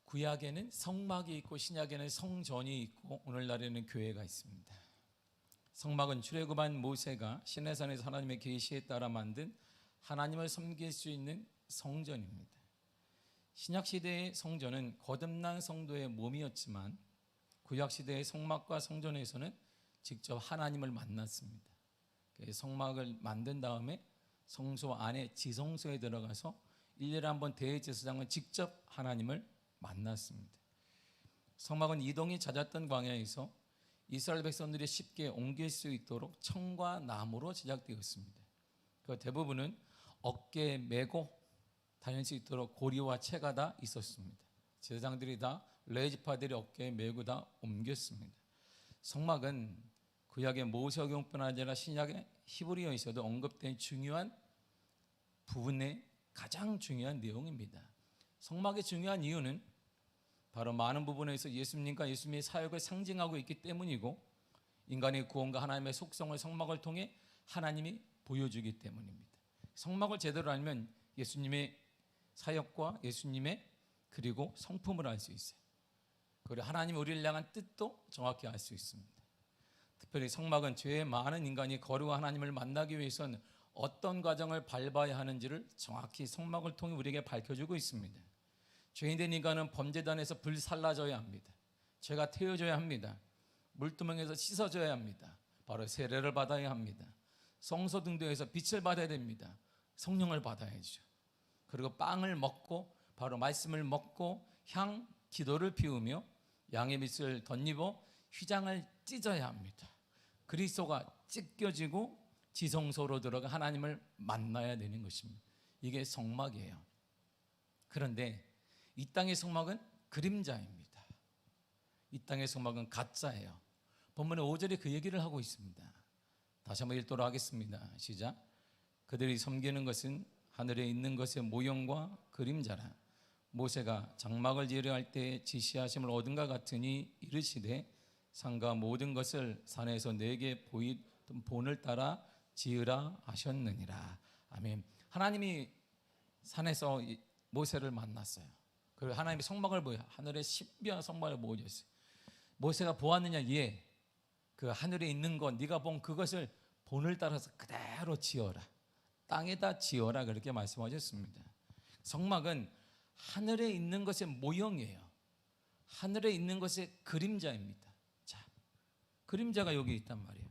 구약에는 성막이 있고 신약에는 성전이 있고 오늘날에는 교회가 있습니다. 성막은 출애굽한 모세가 시내산에서 하나님의 계시에 따라 만든 하나님을 섬길 수 있는 성전입니다. 신약시대의 성전은 거듭난 성도의 몸이었지만 구약시대의 성막과 성전에서는 직접 하나님을 만났습니다. 성막을 만든 다음에 성소 안에 지성소에 들어가서 1년에 한 번 대제사장은 직접 하나님을 만났습니다. 성막은 이동이 잦았던 광야에서 이스라엘 백성들이 쉽게 옮길 수 있도록 청과 나무로 제작되었습니다. 그 대부분은 어깨에 메고 다닐 수 있도록 고리와 채가 다 있었습니다. 제사장들이 다 레위지파들이 어깨에 메고 다 옮겼습니다. 성막은 구약의 모세오경뿐 아니라 신약의 히브리어에서도 언급된 중요한 부분의 가장 중요한 내용입니다. 성막의 중요한 이유는 바로 많은 부분에서 예수님과 예수님의 사역을 상징하고 있기 때문이고 인간의 구원과 하나님의 속성을 성막을 통해 하나님이 보여주기 때문입니다. 성막을 제대로 알면 예수님의 사역과 예수님의 그리고 성품을 알 수 있어요. 그리고 하나님이 우리를 향한 뜻도 정확히 알 수 있습니다. 특별히 성막은 죄의 많은 인간이 거룩한 하나님을 만나기 위해서는 어떤 과정을 밟아야 하는지를 정확히 성막을 통해 우리에게 밝혀주고 있습니다. 죄인된 인간은 범죄단에서 불살라져야 합니다. 죄가 태워져야 합니다. 물두멍에서 씻어져야 합니다. 바로 세례를 받아야 합니다. 성소 등대에서 빛을 받아야 됩니다. 성령을 받아야죠. 그리고 빵을 먹고 바로 말씀을 먹고 향 기도를 피우며 양의 밑을 덧입어 휘장을 찢어야 합니다. 그리스도가 찢겨지고 지성소로 들어가 하나님을 만나야 되는 것입니다. 이게 성막이에요. 그런데 이 땅의 성막은 그림자입니다. 이 땅의 성막은 가짜예요. 본문의 5절에 그 얘기를 하고 있습니다. 다시 한번 읽도록 하겠습니다. 시작. 그들이 섬기는 것은 하늘에 있는 것의 모형과 그림자라. 모세가 장막을 지으려 할 때 지시하심을 얻은가 같으니 이르시되 산과 모든 것을 산에서 내게 보이던 본을 따라 지으라 하셨느니라. 아멘. 하나님이 산에서 모세를 만났어요. 그리고 하나님이 성막을 보여 하늘의 신비한 성막을 보여줬어요. 모세가 보았느냐? 예. 그 하늘에 있는 것 네가 본 그것을 본을 따라서 그대로 지어라. 땅에다 지어라 그렇게 말씀하셨습니다. 성막은 하늘에 있는 것의 모형이에요. 하늘에 있는 것의 그림자입니다. 자, 그림자가 여기 있단 말이에요.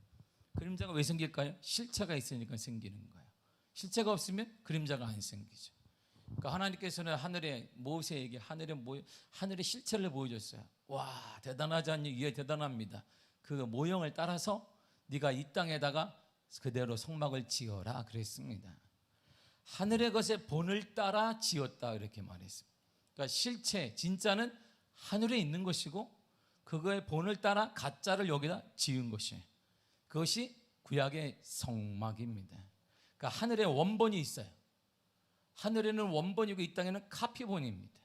그림자가 왜 생길까요? 실체가 있으니까 생기는 거예요. 실체가 없으면 그림자가 안 생기죠. 그러니까 하나님께서는 하늘에 모세에게 하늘의 실체를 보여줬어요. 와, 대단하지 않니? 예, 대단합니다. 그 모형을 따라서 네가 이 땅에다가 그대로 성막을 지어라 그랬습니다. 하늘의 것의 본을 따라 지었다 이렇게 말했습니다. 그러니까 실체, 진짜는 하늘에 있는 것이고 그거의 본을 따라 가짜를 여기다 지은 것이에요. 그것이 구약의 성막입니다. 그러니까 하늘에 원본이 있어요. 하늘에는 원본이고 이 땅에는 카피본입니다.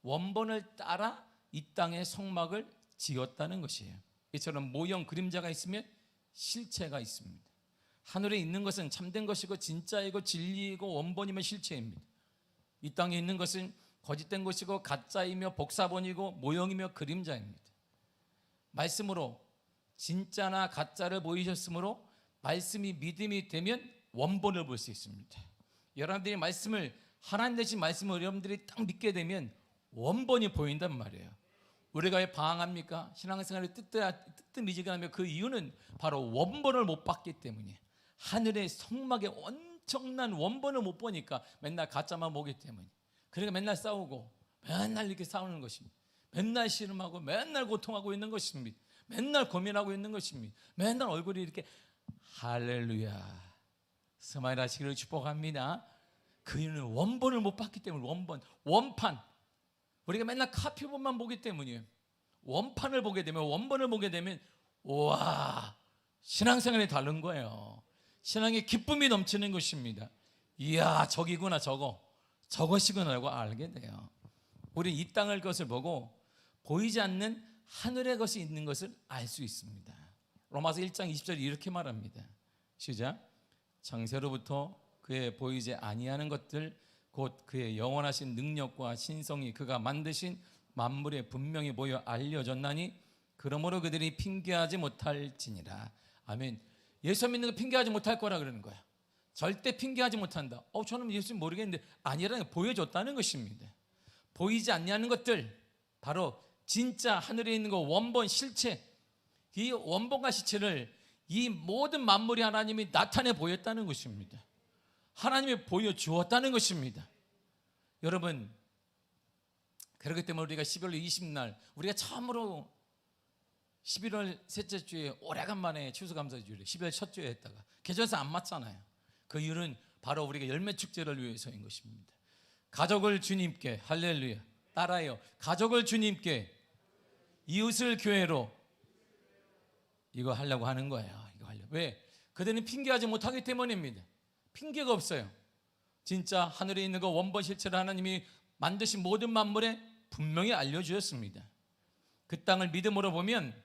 원본을 따라 이 땅에 성막을 지었다는 것이에요. 이처럼 모형 그림자가 있으면 실체가 있습니다. 하늘에 있는 것은 참된 것이고 진짜이고 진리이고 원본이면 실체입니다. 이 땅에 있는 것은 거짓된 것이고 가짜이며 복사본이고 모형이며 그림자입니다. 말씀으로 진짜나 가짜를 보이셨으므로 말씀이 믿음이 되면 원본을 볼 수 있습니다. 여러분들이 말씀을 하나님 되신 말씀을 여러분들이 딱 믿게 되면 원본이 보인단 말이에요. 우리가 왜 방황합니까? 신앙생활을 뜨뜻미지근하며 그 이유는 바로 원본을 못 봤기 때문이에요. 하늘의 성막의 엄청난 원본을 못 보니까 맨날 가짜만 보기 때문에 그러니까 맨날 싸우고 맨날 이렇게 싸우는 것입니다. 맨날 씨름하고 맨날 고통하고 있는 것입니다. 맨날 고민하고 있는 것입니다. 맨날 얼굴이 이렇게 할렐루야 스마일 하시기를 축복합니다. 그 이유는 원본을 못 봤기 때문에 원판 우리가 맨날 카피본만 보기 때문이에요. 원판을 보게 되면 원본을 보게 되면 와 신앙생활이 다른 거예요. 신앙의 기쁨이 넘치는 것입니다. 이야 저기구나 저것이구나라고 알게 돼요. 우리 이 땅의 것을 보고 보이지 않는 하늘의 것이 있는 것을 알 수 있습니다. 로마서 1장 20절에 이렇게 말합니다. 시작. 창세로부터 그의 보이지 아니하는 것들 곧 그의 영원하신 능력과 신성이 그가 만드신 만물에 분명히 보여 알려졌나니 그러므로 그들이 핑계하지 못할지니라. 아멘. 예수 믿는 거 핑계하지 못할 거라 그러는 거야. 절대 핑계하지 못한다. 저는 예수 모르겠는데, 아니라는 보여줬다는 것입니다. 보이지 않냐는 것들, 바로 진짜 하늘에 있는 거 원본 실체, 이 원본과 실체를 이 모든 만물이 하나님이 나타내 보였다는 것입니다. 하나님이 보여주었다는 것입니다. 여러분, 그렇기 때문에 우리가 12월 20날 우리가 처음으로 11월 셋째 주에 오래간만에 추수감사주일을 12월 첫 주에 했다가 계절상 안 맞잖아요. 그 이유는 바로 우리가 열매축제를 위해서인 것입니다. 가족을 주님께, 할렐루야, 따라해요. 가족을 주님께, 이웃을 교회로, 이거 하려고 하는 거예요. 이거 하려고. 왜? 그들은 핑계하지 못하기 때문입니다. 핑계가 없어요. 진짜 하늘에 있는 거 원본 실체를 하나님이 만드신 모든 만물에 분명히 알려주었습니다. 그 땅을 믿음으로 보면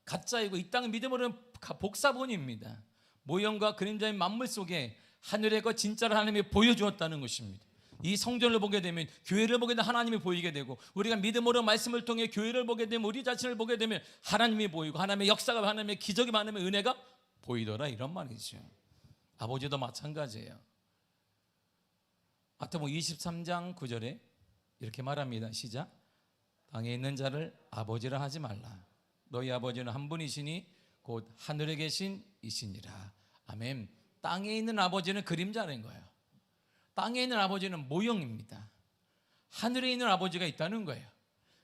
가짜이고, 이 땅을 믿음으로는 복사본입니다. 모형과 그림자인 만물 속에 하늘의 것 진짜를 하나님이 보여주었다는 것입니다. 이 성전을 보게 되면, 교회를 보게 되면 하나님이 보이게 되고, 우리가 믿음으로 말씀을 통해 교회를 보게 되면, 우리 자신을 보게 되면 하나님이 보이고, 하나님의 역사가, 하나님의 기적이, 하나님의 은혜가 보이더라, 이런 말이죠. 아버지도 마찬가지예요. 마태복음 23장 9절에 이렇게 말합니다. 시작. 땅에 있는 자를 아버지라 하지 말라. 너희 아버지는 한 분이시니 곧 하늘에 계신 이시니라. 아멘. 땅에 있는 아버지는 그림자라는 거예요. 땅에 있는 아버지는 모형입니다. 하늘에 있는 아버지가 있다는 거예요.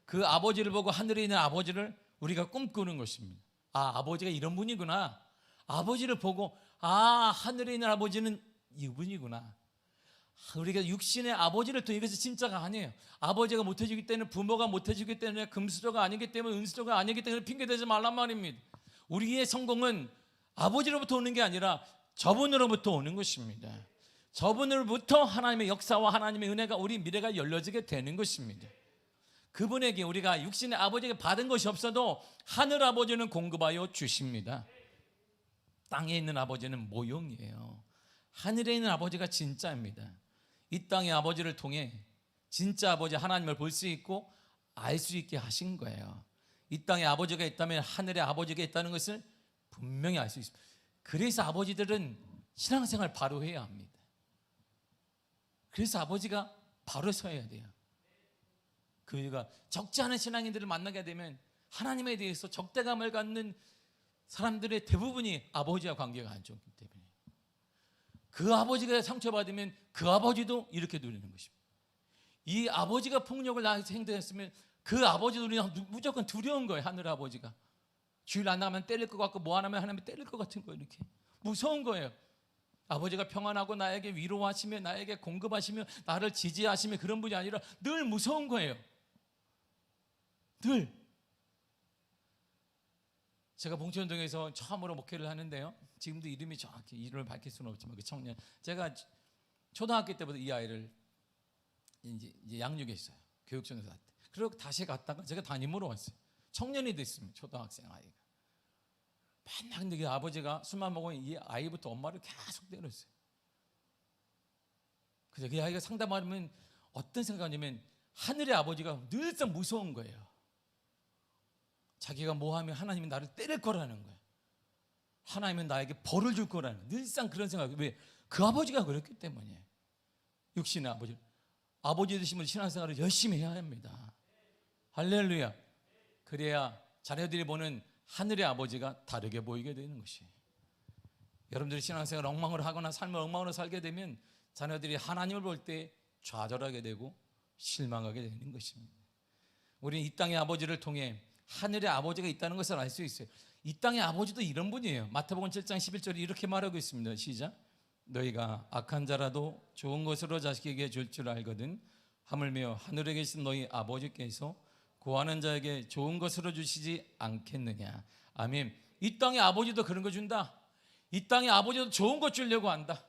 그 아버지를 보고 하늘에 있는 아버지를 우리가 꿈꾸는 것입니다. 아버지가 이런 분이구나. 아버지를 보고 하늘에 있는 아버지는 이분이구나. 우리가 육신의 아버지를 통해, 이것이 진짜가 아니에요. 아버지가 못해주기 때문에, 부모가 못해주기 때문에, 금수저가 아니기 때문에, 은수저가 아니기 때문에 핑계대지 말란 말입니다. 우리의 성공은 아버지로부터 오는 게 아니라 저분으로부터 오는 것입니다. 저분으로부터 하나님의 역사와 하나님의 은혜가, 우리 미래가 열려지게 되는 것입니다. 그분에게 우리가 육신의 아버지에게 받은 것이 없어도 하늘 아버지는 공급하여 주십니다. 땅에 있는 아버지는 모형이에요. 하늘에 있는 아버지가 진짜입니다. 이 땅의 아버지를 통해 진짜 아버지 하나님을 볼 수 있고 알 수 있게 하신 거예요. 이 땅에 아버지가 있다면 하늘에 아버지가 있다는 것을 분명히 알 수 있습니다. 그래서 아버지들은 신앙생활 바로 해야 합니다. 그래서 아버지가 바로 서야 돼요. 그가 적지 않은 신앙인들을 만나게 되면 하나님에 대해서 적대감을 갖는 사람들의 대부분이 아버지와 관계가 안 좋기 때문에, 그 아버지가 상처받으면 그 아버지도 이렇게 누리는 것입니다. 이 아버지가 폭력을 나한테 행동했으면 그 아버지도 무조건 두려운 거예요. 하늘 아버지가 주일 안 나가면 때릴 것 같고, 뭐 안 하면 하나님 때릴 것 같은 거예요. 이렇게 무서운 거예요. 아버지가 평안하고 나에게 위로하시며 나에게 공급하시며 나를 지지하시며 그런 분이 아니라 늘 무서운 거예요. 늘. 제가 봉천동에서 처음으로 목회를 하는데요, 지금도 이름이 정확히 이름을 밝힐 수는 없지만, 그 청년, 제가 초등학교 때부터 이 아이를 이제 양육했어요. 교육청에서 할 때. 그리고 다시 갔다가 제가 담임으로 왔어요. 청년이 됐습니다. 초등학생 아이가. 맨날 근데 그 아버지가 술만 먹으면 이 아이부터 엄마를 계속 때렸어요. 그래서 그 아이가 상담하면 어떤 생각이냐면, 하늘의 아버지가 늘상 무서운 거예요. 자기가 뭐 하면 하나님이 나를 때릴 거라는 거예요. 하나님은 나에게 벌을 줄 거라는, 늘상 그런 생각. 왜? 그 아버지가 그랬기 때문이에요. 육신의 아버지. 아버지 되시면 신앙생활을 열심히 해야 합니다. 할렐루야. 그래야 자녀들이 보는 하늘의 아버지가 다르게 보이게 되는 것이에요. 여러분들이 신앙생활을 엉망으로 하거나 삶을 엉망으로 살게 되면 자녀들이 하나님을 볼 때 좌절하게 되고 실망하게 되는 것입니다. 우리는 이 땅의 아버지를 통해 하늘의 아버지가 있다는 것을 알 수 있어요. 이 땅의 아버지도 이런 분이에요. 마태복음 7장 11절에 이렇게 말하고 있습니다. 시작. 너희가 악한 자라도 좋은 것으로 자식에게 줄 줄 알거든 하물며 하늘에 계신 너희 아버지께서 구하는 자에게 좋은 것으로 주시지 않겠느냐. 아멘. 이 땅의 아버지도 그런 거 준다. 이 땅의 아버지도 좋은 것 주려고 한다.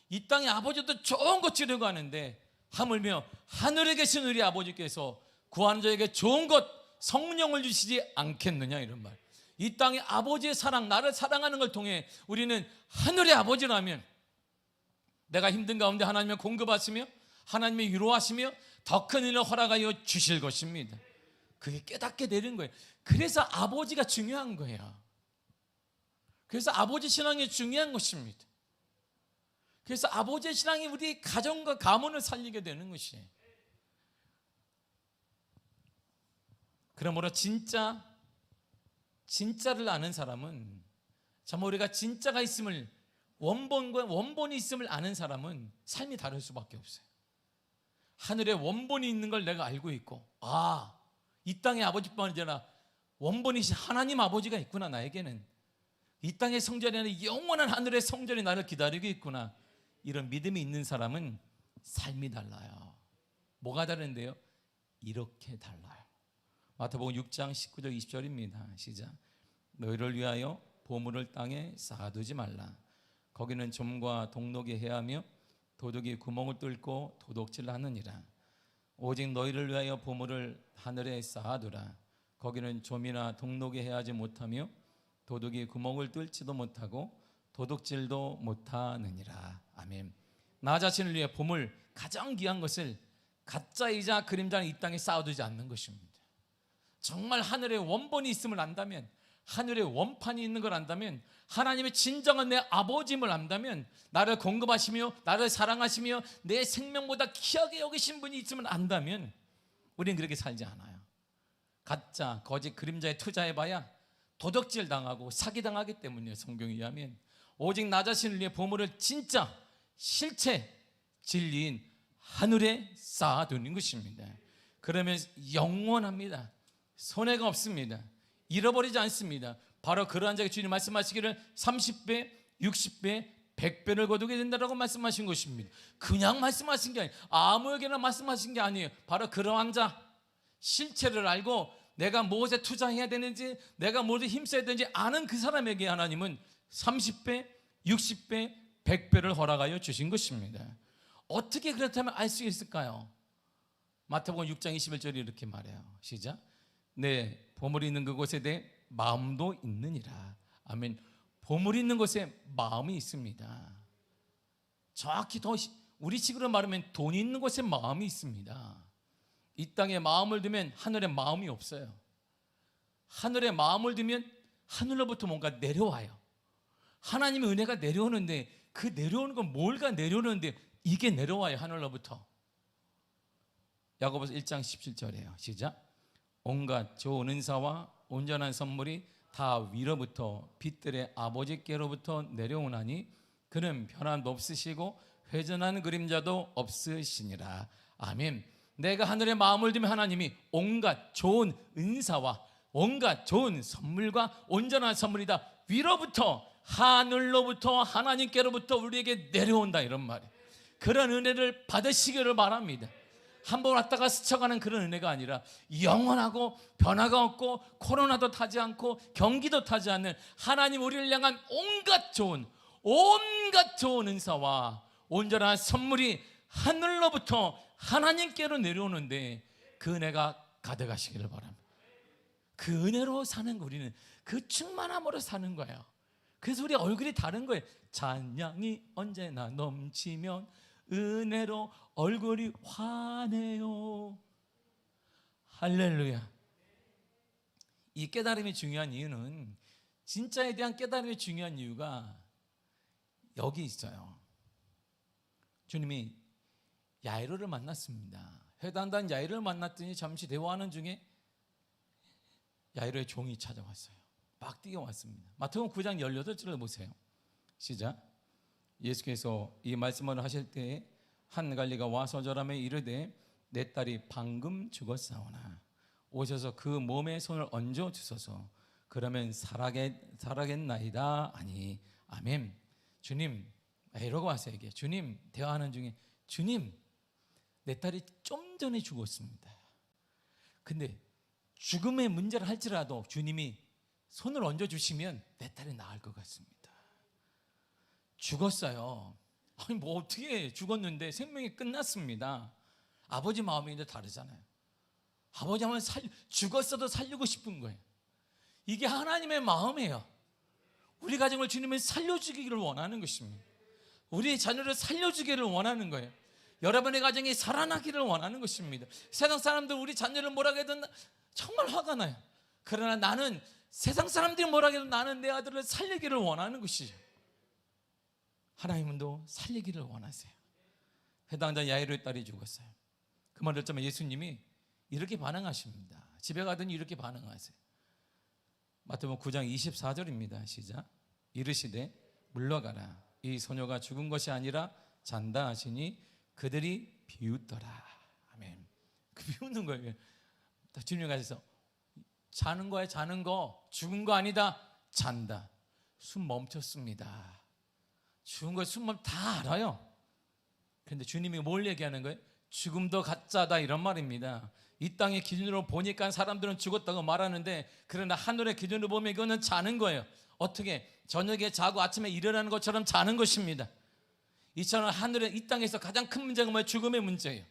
이 땅의 아버지도 좋은 것 주려고 하는데, 하물며 하늘에 계신 우리 아버지께서 구하는 자에게 좋은 것, 성령을 주시지 않겠느냐, 이런 말. 이 땅의 아버지의 사랑, 나를 사랑하는 걸 통해 우리는 하늘의 아버지라면, 내가 힘든 가운데 하나님을 공급하시며 하나님이 위로하시며 더 큰 은혜를 허락하여 주실 것입니다. 그게 깨닫게 되는 거예요. 그래서 아버지가 중요한 거예요. 그래서 아버지 신앙이 중요한 것입니다. 그래서 아버지의 신앙이 우리 가정과 가문을 살리게 되는 것이에요. 그러므로 진짜를 아는 사람은, 정말 우리가 진짜가 있음을, 원본이 있음을 아는 사람은 삶이 다를 수밖에 없어요. 하늘에 원본이 있는 걸 내가 알고 있고, 이 땅의 아버지뿐만 아니라 원본이신 하나님 아버지가 있구나. 나에게는 이 땅의 성전이 아니라 영원한 하늘의 성전이 나를 기다리고 있구나. 이런 믿음이 있는 사람은 삶이 달라요. 뭐가 다른데요? 이렇게 달라요. 마태복음 6장 19절 20절입니다. 시작. 너희를 위하여 보물을 땅에 쌓아두지 말라. 거기는 좀과 동록이 해하며 도둑이 구멍을 뚫고 도둑질하느니라. 오직 너희를 위하여 보물을 하늘에 쌓아두라. 거기는 좀이나 동록이 해하지 못하며 도둑이 구멍을 뚫지도 못하고 도둑질도 못하느니라. 아멘. 나 자신을 위해 보물, 가장 귀한 것을 가짜이자 그림자는 이 땅에 쌓아두지 않는 것입니다. 정말 하늘에 원본이 있음을 안다면, 하늘에 원판이 있는 걸 안다면, 하나님의 진정한 내 아버지임을 안다면, 나를 공급하시며 나를 사랑하시며 내 생명보다 귀하게 여기신 분이 있음을 안다면 우리는 그렇게 살지 않아요. 가짜, 거짓, 그림자에 투자해봐야 도둑질 당하고 사기당하기 때문이에요. 성경에 의하면 오직 나 자신을 위해 보물을 진짜 실체 진리인 하늘에 쌓아두는 것입니다. 그러면 영원합니다. 손해가 없습니다. 잃어버리지 않습니다. 바로 그러한 자에게 주님 말씀하시기를 30배, 60배, 100배를 거두게 된다라고 말씀하신 것입니다. 그냥 말씀하신 게 아니에요. 아무에게나 말씀하신 게 아니에요. 바로 그러한 자, 실체를 알고 내가 무엇에 투자해야 되는지, 내가 무엇에 힘써야 되는지 아는 그 사람에게 하나님은 30배, 60배, 100배를 허락하여 주신 것입니다. 어떻게 그렇다면 알 수 있을까요? 마태복음 6장 21절이 이렇게 말해요. 시작. 네, 보물이 있는 그곳에 대해 마음도 있느니라. 아멘. 보물이 있는 곳에 마음이 있습니다. 정확히 더 우리식으로 말하면 돈이 있는 곳에 마음이 있습니다. 이 땅에 마음을 두면 하늘에 마음이 없어요. 하늘에 마음을 두면 하늘로부터 뭔가 내려와요. 하나님의 은혜가 내려오는데, 그 내려오는 건 뭘가 내려오는데 이게 내려와요. 하늘로부터. 야고보서 1장 17절이에요. 시작. 온갖 좋은 은사와 온전한 선물이 다 위로부터 빛들의 아버지께로부터 내려오나니 그는 변함도 없으시고 회전하는 그림자도 없으시니라. 아멘. 내가 하늘에 마음을 두면 하나님이 온갖 좋은 은사와 온갖 좋은 선물과 온전한 선물이 다 위로부터, 하늘로부터, 하나님께로부터 우리에게 내려온다, 이런 말이에요. 그런 은혜를 받으시기를 바랍니다. 한번 왔다가 스쳐가는 그런 은혜가 아니라 영원하고 변화가 없고 코로나도 타지 않고 경기도 타지 않는 하나님 우리를 향한 온갖 좋은 은사와 온전한 선물이 하늘로부터 하나님께로 내려오는데 그 은혜가 가득하시기를 바랍니다. 그 은혜로 사는 거, 우리는 그 충만함으로 사는 거예요. 그래서 우리 얼굴이 다른 거예요. 찬양이 언제나 넘치면 은혜로 얼굴이 환해요. 할렐루야. 이 깨달음이 중요한 이유는, 진짜에 대한 깨달음이 중요한 이유가 여기 있어요. 주님이 야이로를 만났습니다. 회당단 야이로를 만났더니 잠시 대화하는 중에 야이로의 종이 찾아왔어요. 막 뛰어왔습니다. 마태복음 9장 18절을 보세요. 시작. 예수께서 이 말씀을 하실 때에 한 갈리가 와서 저람에 이르되 내 딸이 방금 죽었사오나 오셔서 그 몸에 손을 얹어 주소서. 그러면 살아겠나이다 하니. 아멘. 주님, 이러고 와서 얘기해. 주님, 대화하는 중에, 주님, 내 딸이 좀 전에 죽었습니다. 근데 죽음의 문제를 할지라도 주님이 손을 얹어주시면 내 딸이 나을 것 같습니다. 죽었어요. 아니 뭐 어떻게 죽었는데 생명이 끝났습니다. 아버지 마음이 이제 다르잖아요. 아버지 하면 죽었어도 살리고 싶은 거예요. 이게 하나님의 마음이에요. 우리 가정을 주님은 살려주기를 원하는 것입니다. 우리 자녀를 살려주기를 원하는 거예요. 여러분의 가정이 살아나기를 원하는 것입니다. 세상 사람들 우리 자녀를 뭐라고 해도 정말 화가 나요. 그러나 나는 세상 사람들이 뭐라고 해도 나는 내 아들을 살리기를 원하는 것이죠. 하나님은 또 살리기를 원하세요. 해당자 야이로의 딸이 죽었어요. 그 말을 듣자마자 예수님이 이렇게 반응하십니다. 집에 가더니 이렇게 반응하세요. 마태복음 9장 24절입니다. 시작. 이르시되 물러가라. 이 소녀가 죽은 것이 아니라 잔다 하시니 그들이 비웃더라. 아멘. 그 비웃는 거예요. 주님 가셔서 자는 거야, 자는 거. 죽은 거 아니다. 잔다. 숨 멈췄습니다. 죽은 거 숨 멈 다 알아요. 그런데 주님이 뭘 얘기하는 거예요? 죽음도 가짜다 이런 말입니다. 이 땅의 기준으로 보니까 사람들은 죽었다고 말하는데, 그러나 하늘의 기준으로 보면 이거는 자는 거예요. 어떻게? 저녁에 자고 아침에 일어나는 것처럼 자는 것입니다. 이처럼 하늘의 이 땅에서 가장 큰 문제가 뭐예요? 죽음의 문제예요.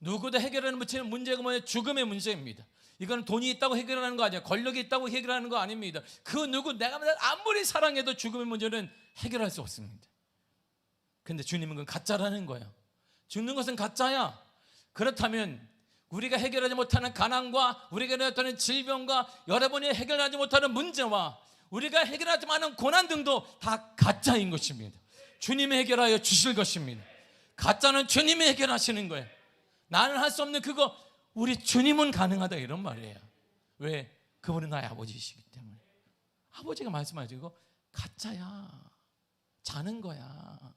누구도 해결하는 문제가 뭐예요? 죽음의 문제입니다. 이건 돈이 있다고 해결하는 거 아니에요. 권력이 있다고 해결하는 거 아닙니다. 그 누구 내가 아무리 사랑해도 죽음의 문제는 해결할 수 없습니다. 그런데 주님은 그건 가짜라는 거예요. 죽는 것은 가짜야. 그렇다면 우리가 해결하지 못하는 가난과 우리가 해결하지 못하는 질병과 여러분이 해결하지 못하는 문제와 우리가 해결하지 않은 고난 등도 다 가짜인 것입니다. 주님이 해결하여 주실 것입니다. 가짜는 주님이 해결하시는 거예요. 나는 할 수 없는 그거 우리 주님은 가능하다 이런 말이에요. 왜? 그분은 나의 아버지이시기 때문에. 아버지가 말씀하시고 가짜야. 자는 거야.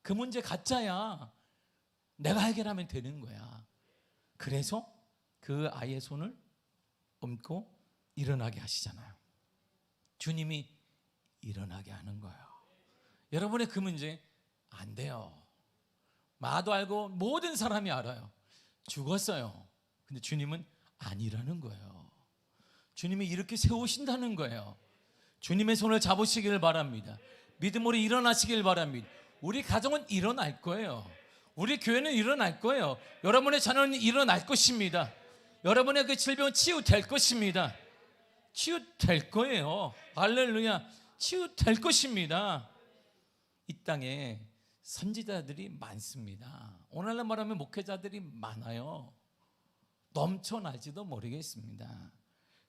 그 문제 가짜야. 내가 해결하면 되는 거야. 그래서 그 아이의 손을 얹고 일어나게 하시잖아요. 주님이 일어나게 하는 거예요. 여러분의 그 문제 안 돼요. 마도 알고 모든 사람이 알아요. 죽었어요. 근데 주님은 아니라는 거예요. 주님이 이렇게 세우신다는 거예요. 주님의 손을 잡으시길 바랍니다. 믿음으로 일어나시길 바랍니다. 우리 가정은 일어날 거예요. 우리 교회는 일어날 거예요. 여러분의 자녀는 일어날 것입니다. 여러분의 그 질병은 치유될 것입니다. 치유될 거예요. 할렐루야. 치유될 것입니다. 이 땅에 선지자들이 많습니다. 오늘날 말하면 목회자들이 많아요. 넘쳐날지도 모르겠습니다.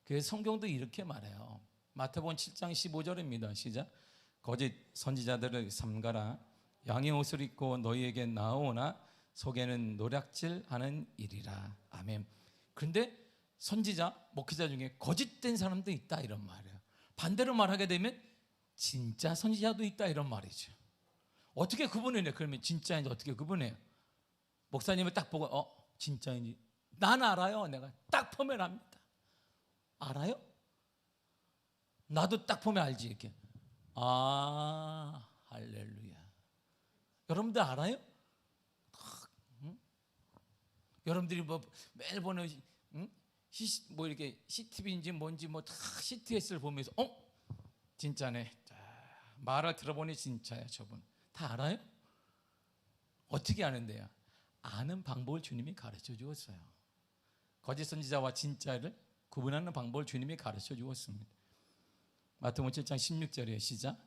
그래서 성경도 이렇게 말해요. 마태복음 7장 15절입니다. 시작. 거짓 선지자들을 삼가라. 양의 옷을 입고 너희에게 나오나 속에는 노략질하는 일이라. 아멘. 그런데 선지자, 목회자 중에 거짓된 사람도 있다 이런 말이에요. 반대로 말하게 되면 진짜 선지자도 있다 이런 말이죠. 어떻게 구분해요? 그러면 진짜인지 어떻게 구분해요? 목사님을 딱 보고 진짜인지 난 알아요. 내가 딱 보면 압니다. 알아요? 나도 딱 보면 알지 이렇게. 할렐루야. 여러분들 알아요? 여러분들이 뭐 매일 보는 뭐 이렇게 CTV인지 뭔지 뭐 다 CTS를 보면서 진짜네. 말을 들어보니 진짜야 저분. 다 알아요? 어떻게 아는데요? 아는 방법을 주님이 가르쳐 주었어요. 거짓 선지자와 진짜를 구분하는 방법을 주님이 가르쳐 주었습니다. 마태복음 7장 16절에 시작.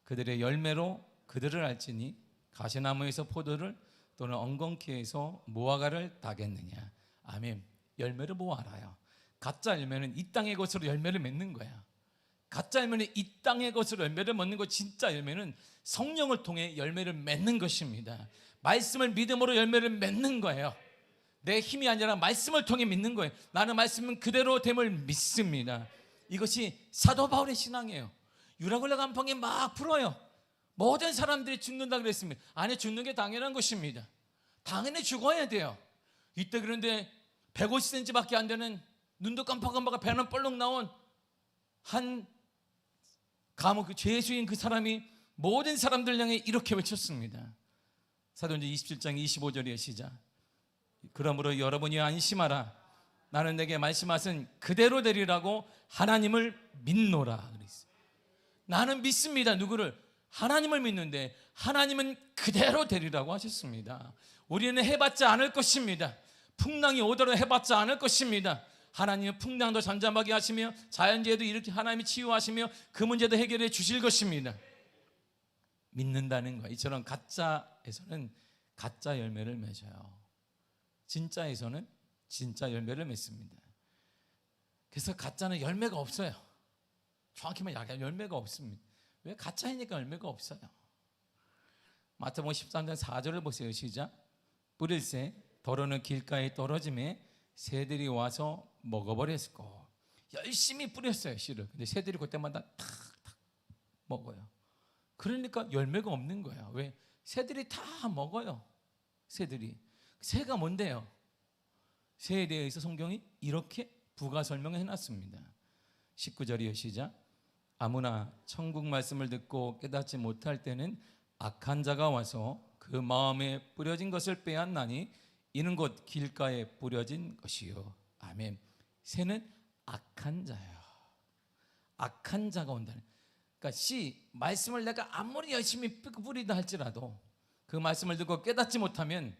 그들의 열매로 그들을 알지니 가시나무에서 포도를 또는 엉겅퀴에서 무화과를 따겠느냐. 아멘. 열매를 뭐 알아요? 가짜 열매는 이 땅의 것으로 열매를 맺는 거야. 가짜 열매는 이 땅의 것으로 열매를 맺는 거. 진짜 열매는 성령을 통해 열매를 맺는 것입니다. 말씀을 믿음으로 열매를 맺는 거예요. 내 힘이 아니라 말씀을 통해 믿는 거예요. 나는 말씀은 그대로 됨을 믿습니다. 이것이 사도 바울의 신앙이에요. 유라굴라 간풍이 막 불어요. 모든 사람들이 죽는다 그랬습니다. 아니 죽는 게 당연한 것입니다. 당연히 죽어야 돼요. 이때 그런데 150cm밖에 안 되는 눈도 깜빡깜빡 배는 뻘록 나온 한 감옥 그 죄수인 그 사람이 모든 사람들 향해 이렇게 외쳤습니다. 사도행전 27장 25절의 시작. 그러므로 여러분이 안심하라. 나는 내게 말씀하신 그대로 되리라고 하나님을 믿노라 그랬어요. 나는 믿습니다. 누구를? 하나님을 믿는데 하나님은 그대로 되리라고 하셨습니다. 우리는 해봤자 않을 것입니다. 풍랑이 오더라도 해봤자 않을 것입니다. 하나님은 풍랑도 잠잠하게 하시며 자연재해도 이렇게 하나님이 치유하시며 그 문제도 해결해 주실 것입니다. 믿는다는 거. 이처럼 가짜에서는 가짜 열매를 맺어요. 진짜에서는 진짜 열매를 맺습니다. 그래서 가짜는 열매가 없어요. 정확히 말하면 열매가 없습니다. 왜? 가짜이니까 열매가 없어요. 마태복음 13장 4절을 보세요. 시작. 뿌릴새 더러는 길가에 떨어짐에 새들이 와서 먹어버렸고. 열심히 뿌렸어요, 씨를. 근데 새들이 그때마다 탁탁 먹어요. 그러니까 열매가 없는 거예요. 왜? 새들이 다 먹어요. 새가 뭔데요? 새에 대해서 성경이 이렇게 부가 설명해 놨습니다. 19절이요. 시작. 아무나 천국 말씀을 듣고 깨닫지 못할 때는 악한 자가 와서 그 마음에 뿌려진 것을 빼앗나니 이는 곧 길가에 뿌려진 것이요. 아멘. 새는 악한 자예요. 악한 자가 온다는. 그러니까 말씀을 내가 아무리 열심히 뿌리다 할지라도 그 말씀을 듣고 깨닫지 못하면,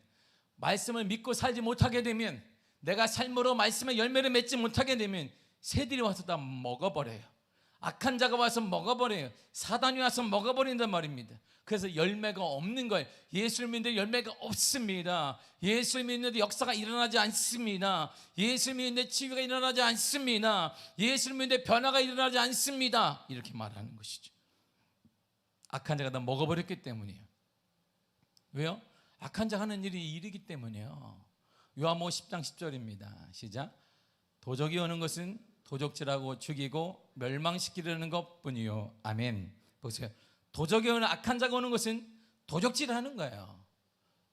말씀을 믿고 살지 못하게 되면, 내가 삶으로 말씀의 열매를 맺지 못하게 되면 새들이 와서 다 먹어버려요. 악한 자가 와서 먹어버려요. 사단이 와서 먹어버린단 말입니다. 그래서 열매가 없는 거예요. 예수를 믿는데 열매가 없습니다. 예수를 믿는데 역사가 일어나지 않습니다. 예수를 믿는데 치유가 일어나지 않습니다. 예수를 믿는데 변화가 일어나지 않습니다. 이렇게 말하는 것이죠. 악한 자가 다 먹어버렸기 때문이에요. 왜요? 악한 자가 하는 일이 일이기 때문이에요. 요한복음 10장 10절입니다. 시작. 도적이 오는 것은 도적질하고 죽이고 멸망시키려는 것뿐이요. 아멘. 보세요. 도적이 오는, 악한 자가 오는 것은 도적질하는 거예요.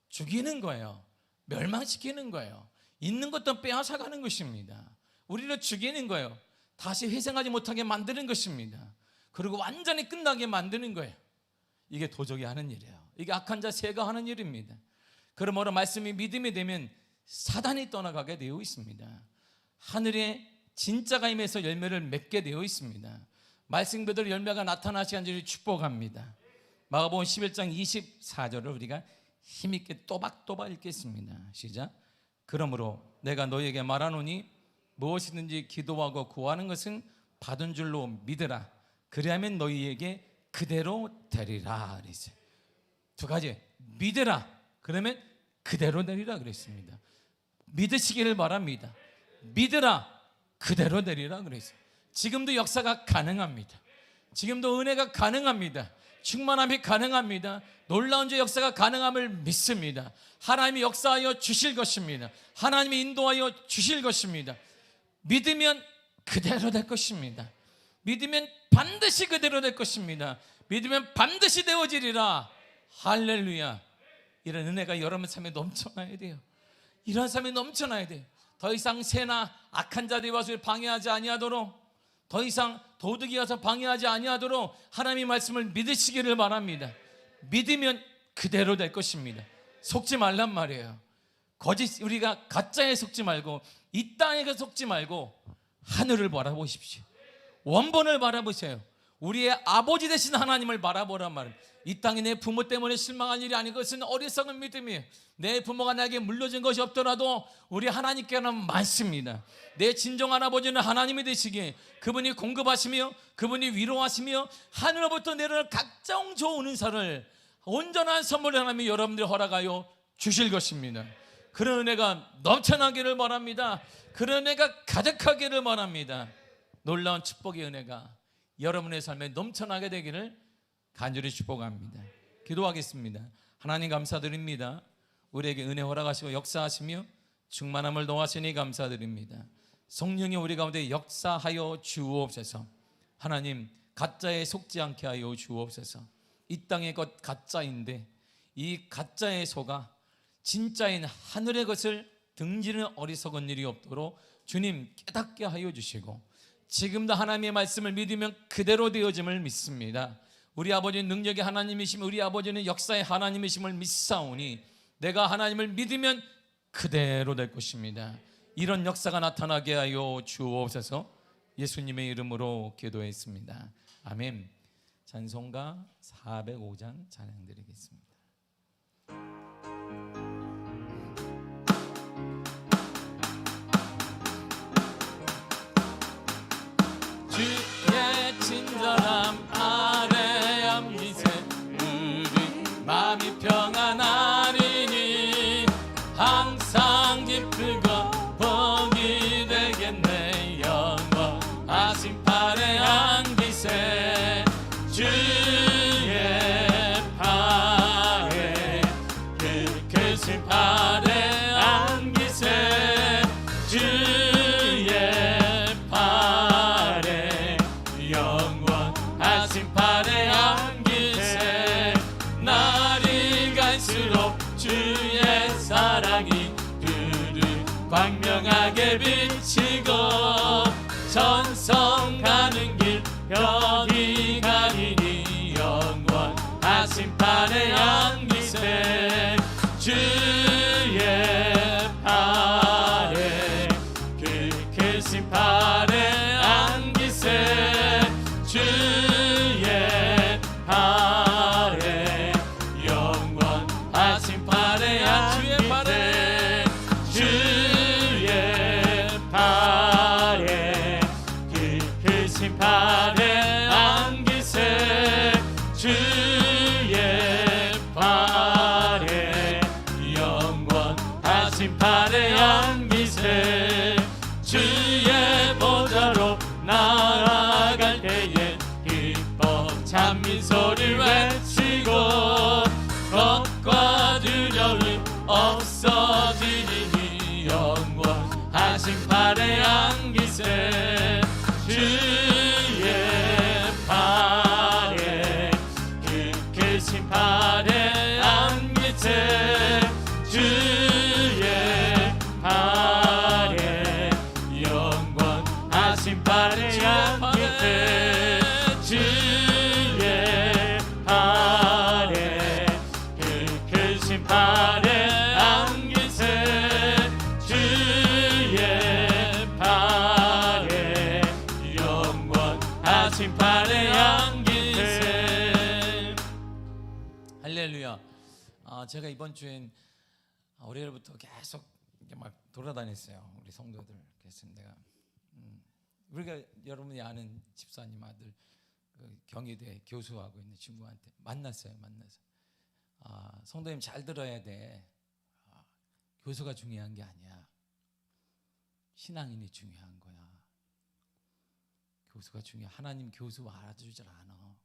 죽이는 거예요. 멸망시키는 거예요. 있는 것도 빼앗아가는 것입니다. 우리를 죽이는 거예요. 다시 회생하지 못하게 만드는 것입니다. 그리고 완전히 끝나게 만드는 거예요. 이게 도적이 하는 일이에요. 이게 악한 자 새가 하는 일입니다. 그러므로 말씀이 믿음이 되면 사단이 떠나가게 되어 있습니다. 하늘에 진짜가 임해서 열매를 맺게 되어 있습니다. 말씀 그대로 열매가 나타나시는 줄을 축복합니다. 마가복음 11장 24절을 우리가 힘있게 또박또박 읽겠습니다. 시작. 그러므로 내가 너희에게 말하노니 무엇이든지 기도하고 구하는 것은 받은 줄로 믿으라. 그리하면 너희에게 그대로 되리라 그랬어요. 두 가지. 믿으라. 그러면 그대로 되리라 그랬습니다. 믿으시기를 바랍니다. 믿으라. 그대로 되리라 그랬어요. 지금도 역사가 가능합니다. 지금도 은혜가 가능합니다. 충만함이 가능합니다. 놀라운 주 역사가 가능함을 믿습니다. 하나님이 역사하여 주실 것입니다. 하나님이 인도하여 주실 것입니다. 믿으면 그대로 될 것입니다. 믿으면 반드시 그대로 될 것입니다. 믿으면 반드시 되어지리라. 할렐루야. 이런 은혜가 여러분 삶에 넘쳐나야 돼요. 이런 삶이 넘쳐나야 돼요. 더 이상 새나 악한 자들이 와서 방해하지 아니하도록, 더 이상 도둑이 와서 방해하지 아니하도록 하나님의 말씀을 믿으시기를 바랍니다. 믿으면 그대로 될 것입니다. 속지 말란 말이에요. 우리가 가짜에 속지 말고, 이 땅에 속지 말고 하늘을 바라보십시오. 원본을 바라보세요. 우리의 아버지 되신 하나님을 바라보란 말입니다. 이 땅에 내 부모 때문에 실망한 일이 아닌 것은 어리석은 믿음이에요. 내 부모가 나에게 물려준 것이 없더라도 우리 하나님께는 많습니다. 내 진정한 아버지는 하나님이 되시기에 그분이 공급하시며 그분이 위로하시며 하늘로부터 내려올 각종 좋은 은사를, 온전한 선물을 하나님이 여러분들 허락하여 주실 것입니다. 그런 은혜가 넘쳐나기를 바랍니다. 그런 은혜가 가득하기를 바랍니다. 놀라운 축복의 은혜가 여러분의 삶에 넘쳐나게 되기를 간절히 축복합니다. 기도하겠습니다. 하나님 감사드립니다. 우리에게 은혜 허락하시고 역사하시며 충만함을 더하시니 감사드립니다. 성령이 우리 가운데 역사하여 주옵소서. 하나님, 가짜에 속지 않게 하여 주옵소서. 이 땅의 것 가짜인데 이 가짜에 속아 진짜인 하늘의 것을 등지는 어리석은 일이 없도록 주님 깨닫게 하여 주시고, 지금도 하나님의 말씀을 믿으면 그대로 되어짐을 믿습니다. 우리 아버지는 능력의 하나님이시며 우리 아버지는 역사의 하나님이심을 믿사오니 내가 하나님을 믿으면 그대로 될 것입니다. 이런 역사가 나타나게 하여 주옵소서. 예수님의 이름으로 기도했습니다. 아멘. 찬송가 405장 찬양드리겠습니다. 주의 친절함 아래 미세 우리 마음이 평안하리니 팔에 영원하신 팔에 안기세 날이 갈수록 주의 사랑이 그를 광명하게 비치고 전성 가는 길 벽이 가리니 영원하신 팔에 안기세 주의 팔에 그 크신 팔에 안기세 주의 팔에 영원하신 팔에 안기세 주의 팔에 그 크신 팔에 안기세 주의 팔에 영원하신 팔에 안기세 주의 보좌로 나아갈 때에 기뻐 찬미 소리 외치고 겁과 두려움 없어지니 영원하신 팔에 안기세 주의 팔에 그 크신 팔에 안기세 주의 팔에 영원하신 팔에 안기세 주의 팔에 그 크신 팔에 안기세 주의 팔에 영원하신 팔에 안기세. 할렐루야. 제가 이번 주엔 월요일부터 계속 이렇게 막 돌아다녔어요. 우리 성도들. 그래서 내가 우리가 여러분이 아는 집사님 아들 그 경희대 교수하고 있는 친구한테 만나서 성도님 잘 들어야 돼. 교수가 중요한 게 아니야. 신앙인이 중요한 거야. 교수가 중요해. 하나님 교수 알아주질 않아.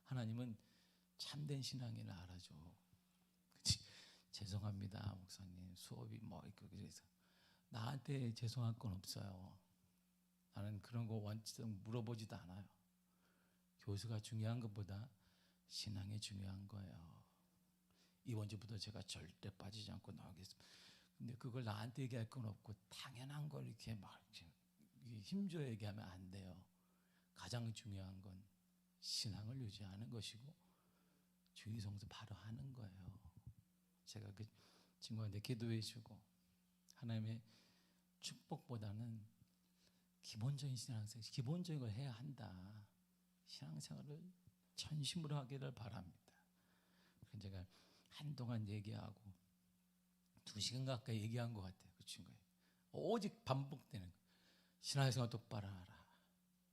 하나님은 참된 신앙인을 알아줘. 그치? 죄송합니다 목사님 수업이 뭐 있고 그래서 나한테 죄송할 건 없어요. 나는 그런 거 원칙 물어보지도 않아요. 교수가 중요한 것보다 신앙이 중요한 거예요. 이번 주부터 제가 절대 빠지지 않고 나오겠습니다. 근데 그걸 나한테 얘기할 건 없고 당연한 걸 이렇게 막 힘줘야 얘기하면 안 돼요. 가장 중요한 건 신앙을 유지하는 것이고 주의 성수 바로 하는 거예요. 제가 그 친구한테 기도해 주고 하나님의 축복보다는 기본적인 신앙생활, 기본적인 걸 해야 한다. 신앙생활을 전심으로 하기를 바랍니다. 그래서 제가 한동안 얘기하고 2시간 가까이 얘기한 것 같아요. 그 친구에 오직 반복되는 신앙생활 똑바로 하라.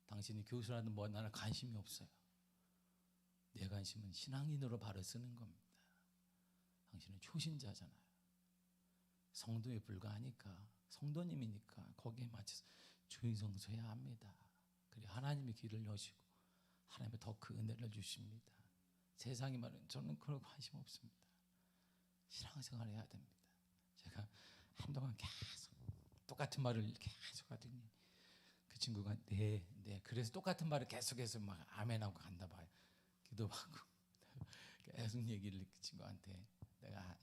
당신이 교수라든 뭐 나는 관심이 없어요. 내 관심은 신앙인으로 바로 쓰는 겁니다. 당신은 초신자잖아요. 성도에 불과하니까 성도님이니까 거기에 맞춰서 주의성수해야 합니다. 그래 하나님의 길을 여시고 하나님의 더 큰 은혜를 주십니다. 세상이 말은 저는 그런 관심 없습니다. 신앙생활 해야 됩니다. 제가 한동안 계속 똑같은 말을 계속 하더니 그 친구가 네 그래서 똑같은 말을 계속해서 막 아멘하고 간다 봐요. 기도하고 계속 얘기를 그 친구한테 내가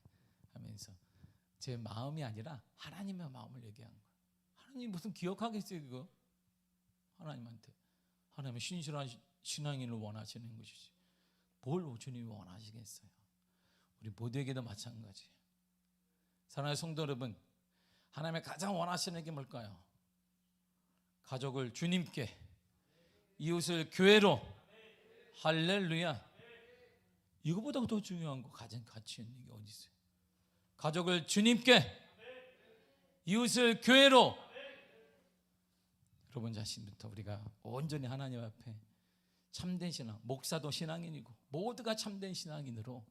하면서 제 마음이 아니라 하나님의 마음을 얘기한 거예요. 하나님 무슨 기억하겠어요 그거? 하나님한테 하나님은 신실한 신앙인을 원하시는 것이지 뭘 주님이 원하시겠어요? 우리 모두에게도 마찬가지예요. 사랑하는 성도 여러분, 하나님의 가장 원하시는 게 뭘까요? 가족을 주님께, 이웃을 교회로. 할렐루야. 이거보다 더 중요한 거 가장 가치 있는 게 어디 있어요? 가족을 주님께, 이웃을 교회로. 여러분 자신부터 우리가 온전히 하나님 앞에 참된 신앙, 목사도 신앙인이고 모두가 참된 신앙인으로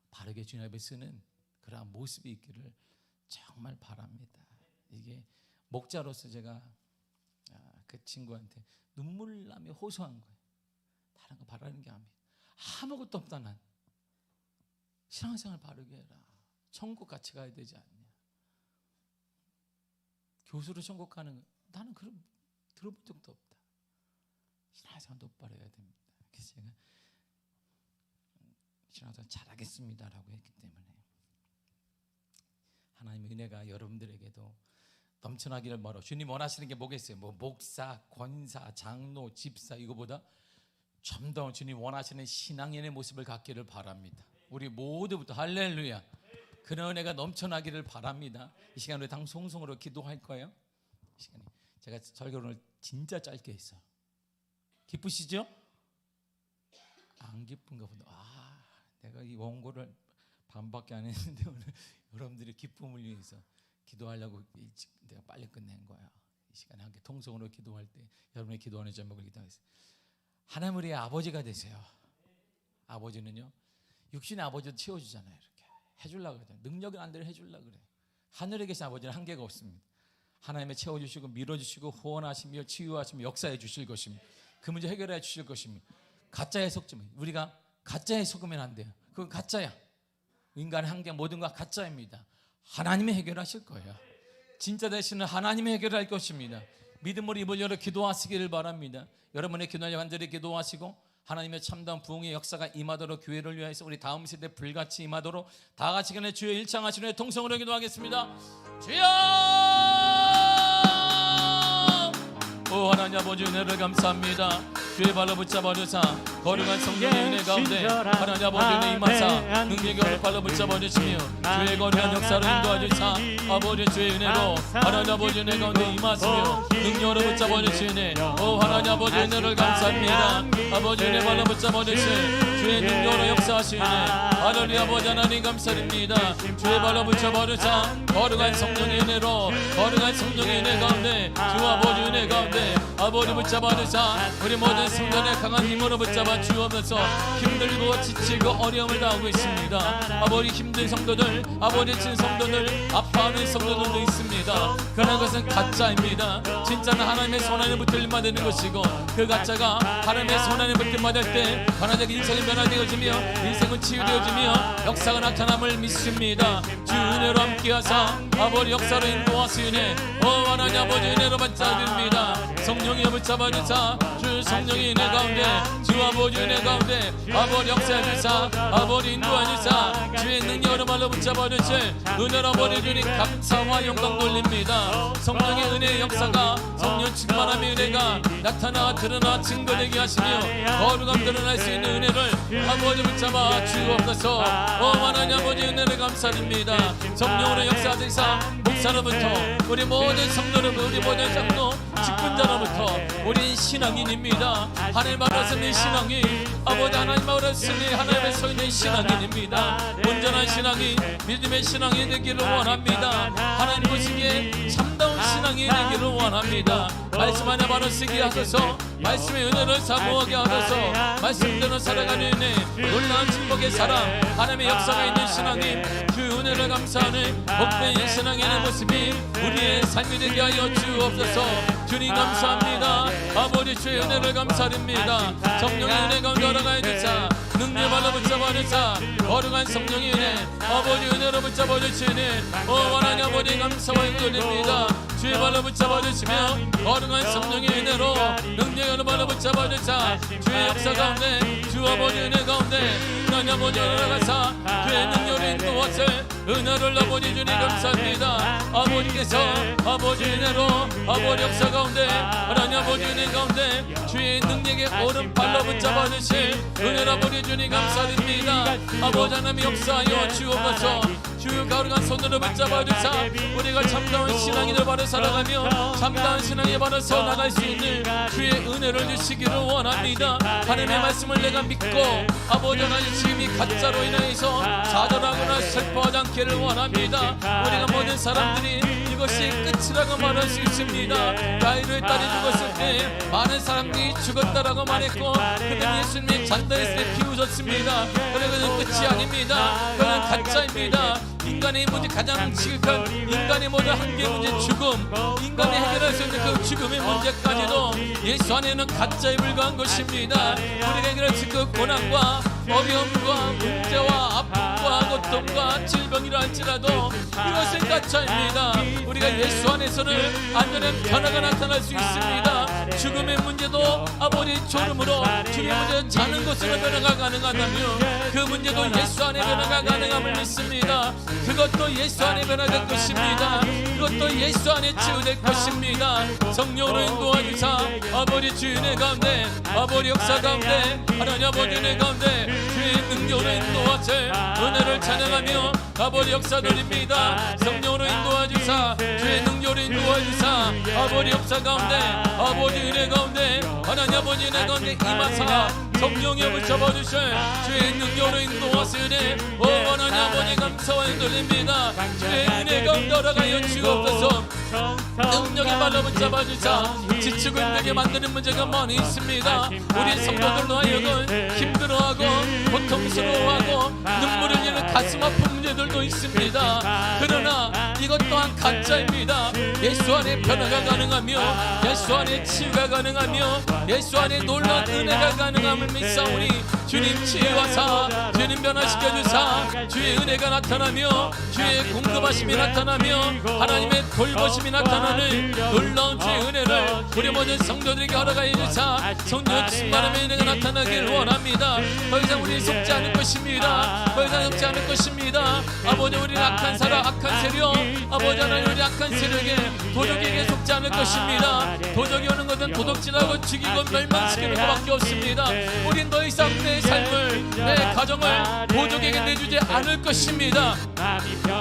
바르게 주님 앞에 쓰는 그러한 모습이 있기를 정말 바랍니다. 이게 목자로서 제가 그 친구한테 눈물 나며 호소한 거예요. 다른 거 바라는 게 아니에요. 아무것도 없다 난. 신앙생활 바르게 해라. 천국 같이 가야 되지 않냐. 교수로 천국 가는 거, 나는 그런 들어본 적도 없다. 신앙생활 똑바로 해야 됩니다. 그래서 제가 신앙생활 잘하겠습니다라고 했기 때문에 하나님의 은혜가 여러분들에게도 넘쳐나기를 바라. 주님 원하시는 게 뭐겠어요? 뭐 목사, 권사, 장로, 집사, 이거보다 좀 더 주님 원하시는 신앙인의 모습을 갖기를 바랍니다. 우리 모두부터 할렐루야, 그런 은혜가 넘쳐나기를 바랍니다. 이 시간 우리 당송송으로 기도할 거예요. 이 시간에 제가 설교를 진짜 짧게 했어요. 기쁘시죠? 안 기쁜가 보다. 내가 이 원고를 반밖에 안 했는데 오늘 여러분들의 기쁨을 위해서 기도하려고 일찍 내가 빨리 끝낸 거야. 이 시간에 함께 통성으로 기도할 때 여러분의 기도하는 제목을 기도하겠습니다. 하나님 우리의 아버지가 되세요. 아버지는요, 육신의 아버지도 채워주잖아요. 이렇게 해주려고 그래요. 능력은 안 되려 해주려고 그래요. 하늘에 계신 아버지는 한계가 없습니다. 하나님의 채워주시고 밀어주시고 후원하시며 치유하시며 역사해 주실 것입니다. 그 문제 해결해 주실 것입니다. 가짜에 속지 마. 우리가 가짜에 속으면 안 돼요. 그건 가짜야. 인간의 한계 모든 건 가짜입니다. 하나님이 해결하실 거예요. 진짜 되시는 하나님이 해결할 것입니다. 믿음으로 입을 열어 기도하시기를 바랍니다. 여러분의 기도를 간절히 기도하시고 하나님의 참다운 부흥의 역사가 임하도록, 교회를 위해서 우리 다음 세대 불같이 임하도록 다 같이 그냥 주의 일창하시는 통성으로 기도하겠습니다. 주여! 오 하나님 아버지 은혜를 감사합니다. 주의 발로 붙잡아 주사 거룩한 성령의 은혜 가운데 하나님 아버지 은혜 임하사 능력의 얼굴 발로 붙잡아 주시며 주의 거룩한 역사를 인도하 주사 아버지 주의 은혜로 하나님 아버지 은혜 가운데 임하시며 능력으로 붙잡아 주시네. 오 하나님 아버지 은혜를 감사합니다. 아버지 은혜 발로 붙잡아 주시 주의 능력으로 역사하시네. 하나님 아버지 하나님 감사드립니다. 주의 발로 붙잡아 주사 거룩한 성령의 은혜로 거룩한 성령의 은혜 가운데 주 아버지 은혜 가운데 아버지 붙잡아 주사 우리 모든 성전의 강한 힘으로 붙잡아 주옵소서. 힘들고 지치고 어려움을 당하고 있습니다. 아버지 힘든 성도들, 아버지 친 성도들, 아파하는 성도들도 있습니다. 그러나 그것은 가짜입니다. 진짜는 하나님의 손안에 붙들림만 되는 것이고 그 가짜가 하나님의 손안에 붙들림만 될 때 하나님의 인생이 변화되어지며 인생은 치유되어지며 역사가 나타남을 믿습니다. 주 은혜로 함께하사 아버지 역사로 인도하시네. 오 하나님 아버지 은혜로 받자드립니다. 성령이 붙잡아 주사 주 성령의 은혜 가운데 주 아버지 은혜 가운데 아버지 역사해 주사 아버지 인도해 주사 주의 능력으로 말로 붙잡아 주실 은혜로 아버지 주님 감사와 영광 돌립니다. 성령의 은혜의 역사가 성령 충만함의 은혜가 나타나 드러나 증거되게 하시며 거룩함 드러날 수 있는 은혜를 아버지 붙잡아 주옵소서. 오 하나님 아버지 은혜를 감사드립니다. 성령으로 역사하시사 목사로부터 우리 모든 성도로부터 우리 모든 장로 직분자로부터 우리 신앙인입니다. 하나님 앞에 서는 신앙인 아버지 하나님 앞에 서는 하나님의 서 있는 신앙인입니다. 온전한 신앙인 믿음의 신앙이 되기를 원합니다. 하나님 보시기에 참다운 신앙이 되기를 원합니다. 말씀 안에 바로 쓰게 하소서. 말씀의 은혜를 사모하게 하소서. 말씀대로 살아가는 은혜 놀라운 축복의 사랑 하나님의 역사가 있는 신앙인 그 은혜를 감사하는 복된 신앙인의 모습이 우리의 삶이 되게 하여 주옵소서. 주님 감사합니다. 아버지 주의 은혜를 감사드립니다. 성령의 은혜 가운데 걸어가야 주사 능력 발로 붙잡아 주사 거룩한 성령의 은혜 아버지 은혜로 붙잡아 주시는 오 하나님 아버지 감사와 영광드립니다. 주의 발로 붙잡아 주시며 거룩한 성령의 은혜로 능력으로 발로 붙잡아 주사 주의 역사 가운데 주 아버지 은혜 가운데 하나님 아버지 올라가사 주의 능력으로 인도하실 은혜를 아버지 주님 감사합니다. 아버지께서 아버지 은혜로 아버지 역사 가운데 하나님 아버지 은혜 가운데 주의 능력의 오른발로 붙잡아 주실 은혜로 아버지 주님 감사드립니다. 아버지 하나님 역사하여 주옵소서. 주의 거룩한 손으로 붙잡아 주사 우리가 참다운 신앙인을 바로 살아가며 참다운 신앙에 바로 서 나갈 수 있는 주의 은혜를 주시기를 원합니다. 하나님의 말씀을 내가 믿고 아버지 하나님 지금 이 가짜로 인해서 좌절하거나 슬퍼하지 않기를 원합니다. 우리가 모든 사람들이 이것이 끝이라고 말할 수 있습니다. 야이로의 딸이 죽었을 때 많은 사람들이 죽었다라고 말했고 그들은 예수님의 잔다했을 때 비웃었습니다. 그러나 그는 끝이 아닙니다. 그는 가짜입니다. 인간의 문제, 가장 지극한 인간의 모든 한계 문제, 죽음, 인간이 해결할 수 있는 그 죽음의 문제까지도 예수 안에는 가짜에 불과한 것입니다. 우리가 해결할 수 있는 그 고난과 어려움과 문제와 아픔과 고통과 질병이라 할지라도 이것은 가짜입니다. 우리가 예수 안에서는 안전한 변화가 나타날 수 있습니다. 죽음의 문제도 아버지 졸음으로, 죽음의 문제도 자는 것으로 변화가 가능하다면 그 문제도 예수 안에 변화가 가능함을 믿습니다. 그것도 예수 안에 변화될 것입니다. 그것도 예수 안에 치유될 것입니다. 성령으로 인도하주사 아버지 주의 은혜 가운데, 아버지 역사 가운데, 하나님 아버지 은혜 가운데 주의 능력으로 인도하세 은혜를 찬양하며 아버지 역사 드립니다. 성령으로 인도하주사 주의 능력으로 인도하주사 아버지 역사 가운데, 아버지 은혜 가운데, 하나님 아버지 은혜 가운데 임하사 성령의 힘을 잡아주실 주의 능력으로 인도하시네. 오 하나님 아버지 감사와 드립니다. 주의 은혜 가운데 돌아가여 주옵소서. 능력의 발로 붙잡아주사 지치고 힘들게 만드는 문제가 많이 있습니다. 우리 성도들로 하여금 힘들어하고 고통스러워하고 눈물을 흘리는 가슴 아픈 문제들도 있습니다. 그러나 이것 또한 가짜입니다. 예수 안에 변화가 가능하며 예수 안에 치유가 가능하며 예수 안에 놀라운 은혜가 가능함을 믿사오니 주님 치유하사 주님 변화시켜주사 주의 은혜가 나타나며 주의 공급하심이 나타나며 하나님의 돌보심이 나타나는 놀라운 주의 은혜를 우리 모든 성도들에게 허락하여 주사 성령 충만함의 은혜가 나타나길 원합니다. 더 이상 우리 속지 않을 것입니다. 더 이상 속지 않을 것입니다. 아버지 우리는 악한 사람, 악한 세력, 아버지 하나님 우리 악한 세력에 도적에게 속지 않을 것입니다. 도적이 오는 것은 도둑질하고 죽이고 멸망시키는 것밖에 없습니다. 우린 더 이상 내 삶을, 내 가정을 도적에게 내주지 않을 것입니다.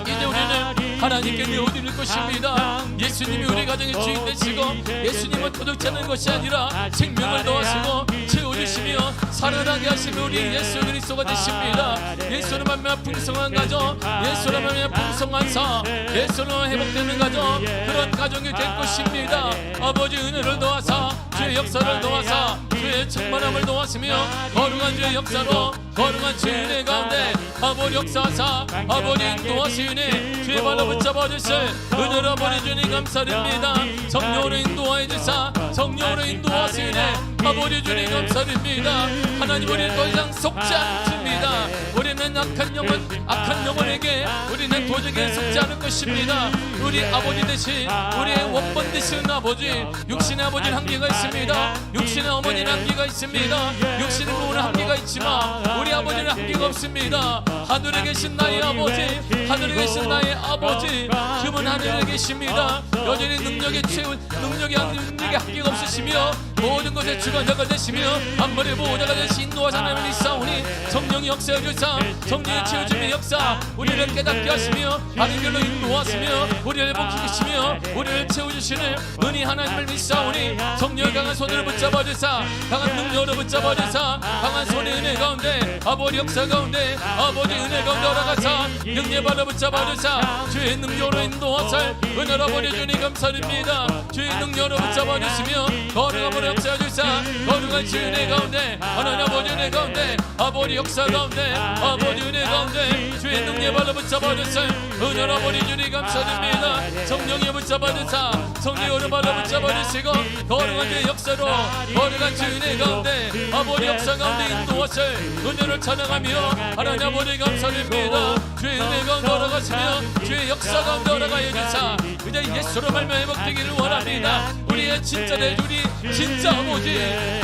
이제 우리는 하나님께 내어드릴 것입니다. 예수님이 우리 가정의 주인 되시고 예수님은 도둑질하는 것이 아니라 생명을 더하시고 채워주시며 살아나게 하시며 우리 예수 그리스도가 되십니다. 예수로 말미암아 풍성한 가정, 예수로 말미암아 풍성한 사, 예수로 회복되는 가정, 그런 가정이 될 것입니다. 아버지 은혜를 도와사 주의 역사를 도와사 주의 충만함을 도와시며 거룩한 주의 역사로 거룩한 주의 은혜 가운데 아버지 역사하사 아버지 인도하시니 주의 발로 붙잡아 주실 은혜로 아버지 주님 감사드립니다. 성령으로 인도하여 주사 성령으로 인도하시니 아버지 주님 감사드립니다. 하나님 우리는 더 이상 속지 않습니다. 우리는 악한 영혼에게 우리는 도저히 속지 않을 것입니다. 우리 아버지 대신 우리의 원본 되시는 아버지, 육신의 아버지는 한계가 있습니다. 육신의 어머니는 한계가 있습니다. 육신의 부모는 한계가 있지만 우리 아버지는 한계가 없습니다. 하늘에 계신 나의 아버지, 하늘에 계신 나의 아버지, 그분 하늘에 계십니다. 여전히 능력의 한계가 없으시며 모든 것에 주관자가 되시며 한번의 보호자가 되신 인도하사 하나님을 있사오니 성령이 역사해 주사 성령의 치유심의 역사 우리를 깨닫게 하시며 바른 길로 인도하시며 우리를 복시키시며 우리를 채워주시는 은희 하나님을 믿사오니 성령의 강한 손으로 붙잡아 주사 강한 능력으로 붙잡아 주사 강한 손의 은혜 가운데 아버지 역사 가운데 아버지 은혜 가운데 올라가사 능력 발로 붙잡아 주사 주의 능력으로 인도하사 은혜로 아버지 주님 감사드립니다. 주의 능력으로 붙잡아 주시며 거룩함으로 역사해 주사 거룩한 주의 은혜 가운데 하나님 아버지 은혜 가운데 아버지 역사 가운데 아버지 은혜 가운데 주의 능력 발로 붙잡아 주사 은혜로 아버지 주님 감사드립니다. 성령이 붙잡아 주사 성령으로 발로 붙잡아 주시고 거룩한 주의 역사로 거룩한 주의 은혜 가운데 아버지 역사 가운데 인도하사 은혜를 찬양하며 하나님 아버지 감사드립니다. 주의 은혜 가운데 올라가시며 주의 역사 가운데 올라가여 주사 이제 예수로 말미암아 회복되기를 원합니다. 우리의 진짜 대주리 진짜 아버지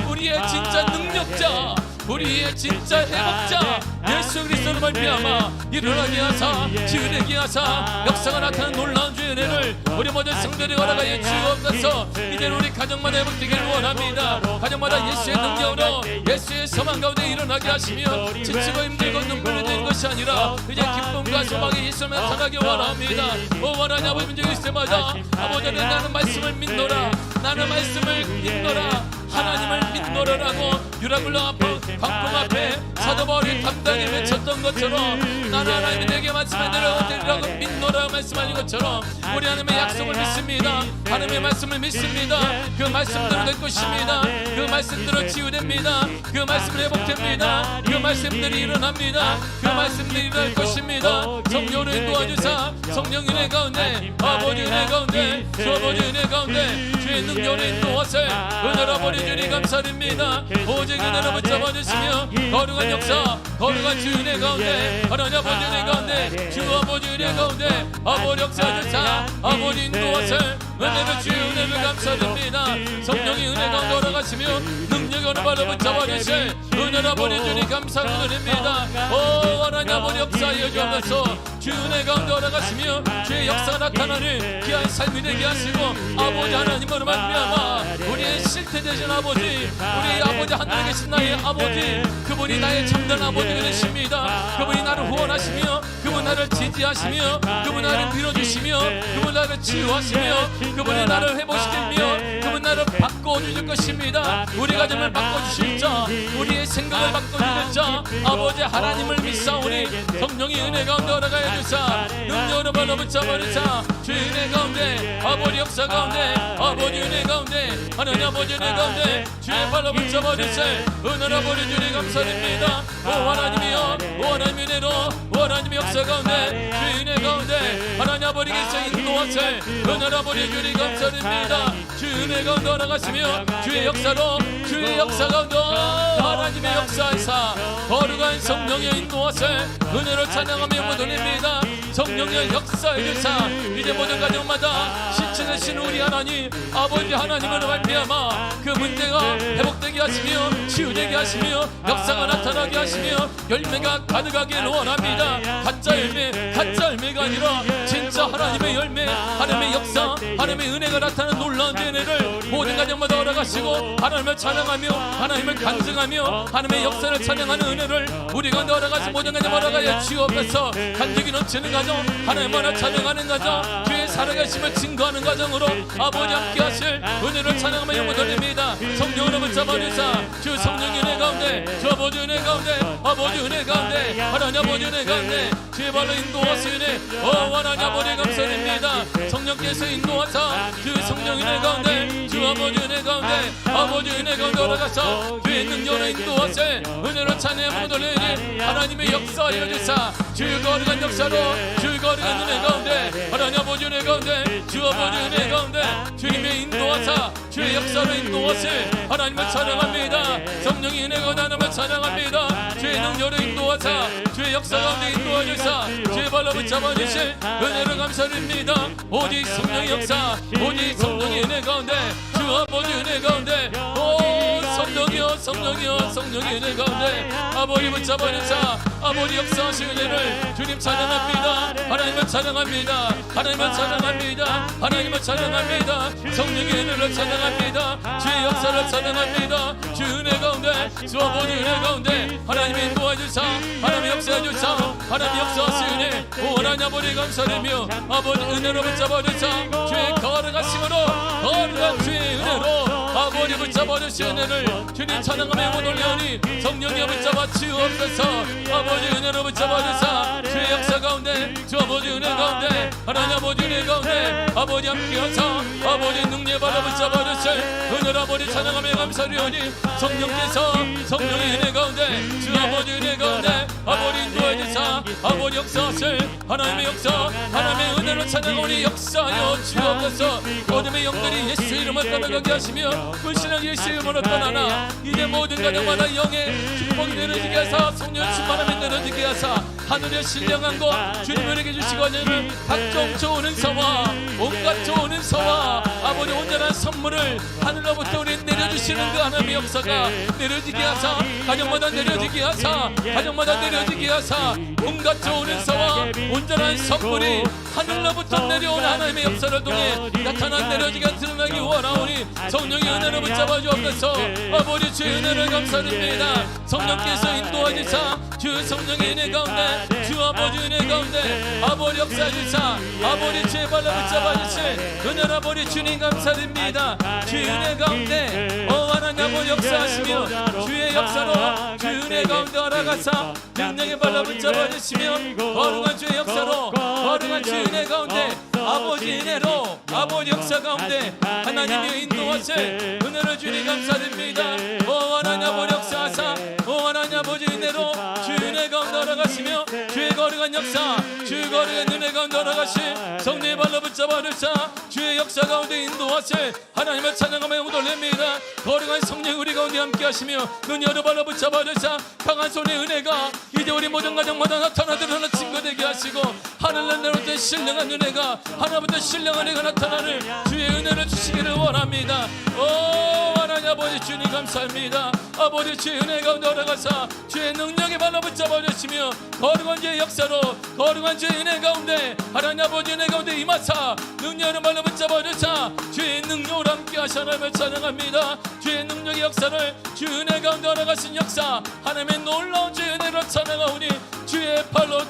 우리의 진짜 능력자 우리의 진짜 회복자 예수 그리스도로 말미암아 일어나게 하사 지으되게 하사 역사가 나타나는 놀라운 주의 은혜를 우리 모든 성도들이 허락하여 주옵소서. 이제는 우리 가정마다 회복되기를 원합니다. 가정마다 예수의 능력으로 예수의 소망 가운데 일어나게 하시며 지치고 힘들고 눈물을 흘리는 것이 아니라 이제 기쁨과 소망이 예수를 나타나게 원합니다. 오 하나님 아버지 문제가 있을 때마다 아버지 나는 말씀을 믿노라 나는 말씀을 믿노라 하나님을 믿노라라고 유라굴로 앞에 광풍 앞에 사도 바울이 담당히 외쳤던 것처럼 나는 하나님이 내게 말씀한 대로 되리라고 믿노라고 말씀하신 것처럼 우리 하나님의 약속을 믿습니다. 하나님의 말씀을 믿습니다. 그 말씀대로 될 것입니다. 그 말씀대로 치유됩니다. 그 말씀을 회복됩니다. 그 말씀들이 일어납니다. 그 말씀들이 일어날 것입니다. 성령을 인도하주사 성령 은혜 가운데 아버지 은혜 가운데 주 아버지 은혜 가운데 주의 능력을 인도하사 은혜로 아버지 주님 감사드립니다. 오직 은혜로 붙잡아주시며 거룩한 역사 거룩한 주 은혜 가운데 하나님 아버지 은혜 가운데 주 아버지 은혜 가운데 아버지 역사주사 아버지 인도하사 은혜로 주의 은혜를 감사드립니다. 성령이 은혜 가운데 올라가시며 능력이 어느 발로 붙잡아주실 은혜로 아버지 주님 감사드립니다. 오 하나님 아버지 역사하여 주옵소서. 주 은혜 가운데 올라가시며 주의 역사가 나타나는 귀한 삶이 되게 하시고 아버지 하나님으로 말미암아 우리의 실태 되신 아버지 우리 아버지 하늘에 계신 나의 아버지 그분이 나의 참된 아버지가 되십니다. 그분이 나를 후원하시며 그분 나를 지지하시며 그분 나를 밀어주시며 그분 나를 치유하시며 그분이 나를 회복시키며 그분 나를 바꿔주실 것입니다. 우리 가정을 바꿔주실 자 우리의 생각을 바꿔주실 자 아버지 하나님을 믿사오니 성령이 은혜 가운데 올라가야 주사 능력으로 발로 붙잡아주사 주의 은혜 가운데 아버지 역사 가운데 아버지 은혜 가운데 하나님 아버지 은혜 가운데 주의 발로 붙잡아주사 은혜로 아버지 주님 감사드립니다. 오 하나님이여 오 하나님 은혜로 오 하나님 역사 가운데 주의 은혜 가운데 하나님 아버지께서 인도하사 은혜로 아버지 주님 감사드립니다. 주의 은혜 가운데 올라가시며 주의 역사로 주의 역사 가운데 하나님의 역사에서 거룩한 성령의 인도하사 은혜로 찬양하며 모돌립니다. 성령의 역사에 대해서 이제 모든 가정마다 신체되신 우리 하나님 아버지 하나님으로 말미암아 그 문제가 회복되게 하시며 치유되게 하시며 역사가 나타나게 하시며 열매가 가득하기를 원합니다. 가짜 열매가 아니라 진짜 하나님의 열매 하나님의 역사 하나님의 은혜가 나타나는 놀라운 은혜를 모든 가정마다 얻어가시고 하나님을 찬양하며 하나님을 간증하며 하나님의 역사를 찬양하는 은혜를 우리가 얻어가시 모든 가정 얻어가야 주옵소서. 간증이 넘치는 가정 하나님 하나 찬양하는 가정 주의 살아계심을 증거하는 가정으로 아버지 함께 하실 은혜를 찬양하며 영광 돌립니다. 성령으로 붙잡아주사 주 성령의 은혜 가운데 주 아버지 은혜 가운데 아버지 은혜 가운데 하나님 아버지 은혜 가운데 주의 발로 인도하시네 오 하나님 아버지 감사드립니다. 성령께서 인도하사 주 성령 은혜 가운데 주 아버지 은혜 가운데 아버지 은혜 가운데 올라가서 주의 능력으로 인도하사 은혜로 찬양하며 돌리니 하나님의 역사하여 주사 주의 거룩한 역사로 주의 거룩한 은혜 가운데 하나님 아버지 은혜 가운데 주 아버지 은혜 가운데 주님의 인도하사 주의 역사로 인도하세 하나님을 찬양합니다. 성령의 은혜 가운데 하나님을 찬양합니다. 주의 능력으로 인도하사 주의 역사 가운데 인도하주사 주의 발로 붙잡아주실 은혜를 감사드립니다. 오직 성령의 역사 오직 성령의 은혜 가운데 주 아버지 은혜 가운데 오 성령이여 성령이여 성령의 은혜 가운데 아버지 붙잡아주사 아버지 역사하신 은혜를 주님 찬양합니다. 하나님을 찬양합니다. 하나님을 찬양합니다. 하나님을 찬양합니다. 성령의 은혜를 찬양합니다. 주의 역사를 찬양합니다. 주 은혜 가운데 주 아버지 은혜 가운데 하나님의 인도하주사 하나님의 역사해주사 하나님의 역사하신 은혜 오 하나님 아버지 감사드리며 아버지 은혜로 붙잡아주사 주의 거룩하심으로 거룩한 주의 은혜로 아버지 붙잡아주신 은혜를 주님 찬양하며 올려오니 성령이 붙잡아 치우옵소서. 아버지 은혜로 붙잡아주사 주의 역사 가운데 주 아버지 은혜 가운데 하나님 아버지 은혜 가운데 아버지 함께하사 아버지 능력 받아 붙잡아주실 은혜로 아버지 찬양하며 감사드리오니 성령께서 성령의 은혜 가운데 주 아버지 은혜 가운데 아버지 인도해주사 아버지 역사하실 하나님의 역사 하나님의 은혜로 찬양하오니 역사하여 주옵소서. 어둠의 영들이 예수 이름을 떠나가게 하시며 불신한 예수 이름으로 떠나나 이제 모든 가정마다 영의 축복이 내려지게 하사 성령 충만함이 내려지게 하사 하늘의 신령한 것 주님에게 주시고 하는 각종 좋은 은사와 온갖 좋은 은사와 아버지 온전한 선물을 하늘로부터 우리 내려주시는 그 하나님의 역사가 내려지게 하사 가정마다 내려지게 하사 가정마다 내려지게 하사 온갖 좋은 은사와 온전한 선물이 하늘로부터 내려온 하나님의 역사를 통해 나타나 내려지게 드러나기 원하오니 성령의 은혜로 붙잡아 주옵소서. 아버지 주의 은혜를 감사드립니다. 성령께서 인도하시사 주 성령의 은혜 가운데 주 아버지 은혜 가운데 아버지 역사하시사 아버지 주의 발로 붙잡아 주실 은혜로 아버지 주님 감사드립니다. 주의 은혜 가운데 하나님 아버지 역사하시며 주의 역사로 주 은혜 가운데 알아가사 능력의 발로 붙잡아 주시며 거룩한 주의 역사로 거룩한 주의 은혜 가운데 아버지 은혜로 아버지 역사 가운데 하나님의 인도하실 은혜를 주니 감사드립니다. 오 하나님 아버지 역사하사 오 하나님 아버지 은혜로 주 은혜 가운데 알아가시며 주의 거룩한 역사 주의 거룩한 은혜 가운데 알아가시 성령의 발로 붙잡아 주사 주의 역사 가운데 인도하실 하나님을 찬양하며 영광 돌립니다. 거룩한 성령 우리 가운데 함께 하시며 눈 여러 발로 붙잡아 주사 강한 손의 은혜가 이제 우리 모든 가정마다 나타나도록 친구되게 하시고 하늘나라로부터 신령한 은혜가 하나부터 신령한 은혜가 나타나는 주의 은혜를 주시기를 원합니다. 오 하나님 아버지 주님 감사합니다. 아버지 주의 은혜 가운데 올라가사 주의 능력의 발로 붙잡아 주시며 거룩한 주의 역사로 거룩한 주의 은혜 가운데 하나님 아버지 은혜 가운데 임하사 능력의 발로 붙잡아 주사 주의 능력으로 함께 하사 하나님을 찬양합니다. 주의 능력의 역사를 주의 은혜 가운데 올라가신 역사 하나님의 놀라운 주의 은혜로 찬양하오니 주의 발로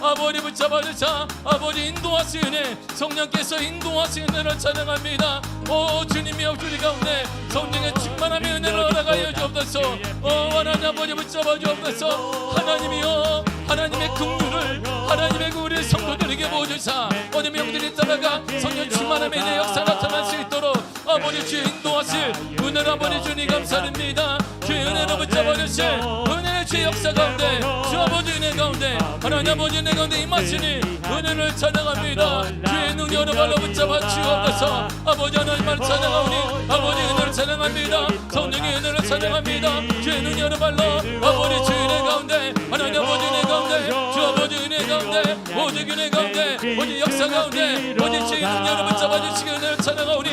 아버지 붙잡아 주사 아버지 인도하신 은혜 성령께서 인도하신 은혜를 찬양합니다. 오 주님이여 주님 가운데 성령의 충만함의 은혜를 허락하여 주옵소서. 오 하나님 아버지 붙잡아 주옵소서. 하나님이여 하나님의 긍휼을 하나님의 우리 성도들에게 보여주사 어느 명들이 따라가 성령 충만함의 은혜 역사 나타날 수 있도록 아버지 주의 인도하실 은혜를 아버지 주님 감사드립니다. 주의 은혜로 붙잡아 주실 은혜의 주의 역사 가운데 주 아버지 은혜 가운데 하나님 아버지 은혜 가운데 임하시니 은혜를 찬양합니다. 주의 능력으로 발로 붙잡아 주옵소서. 아버지 하나님을 찬양하오니 아버지 은혜를 찬양합니다. 성령의 은혜를 찬양합니다. 주의 능력으로 발로 아버지 주의 은혜 가운데 하나님 아버지 은혜 가운데 주 아버지 은혜 가운데 오직 은혜 가운데 오직 역사 가운데 오직 주의 능력으로 붙잡아 주시기 은혜를 찬양하오니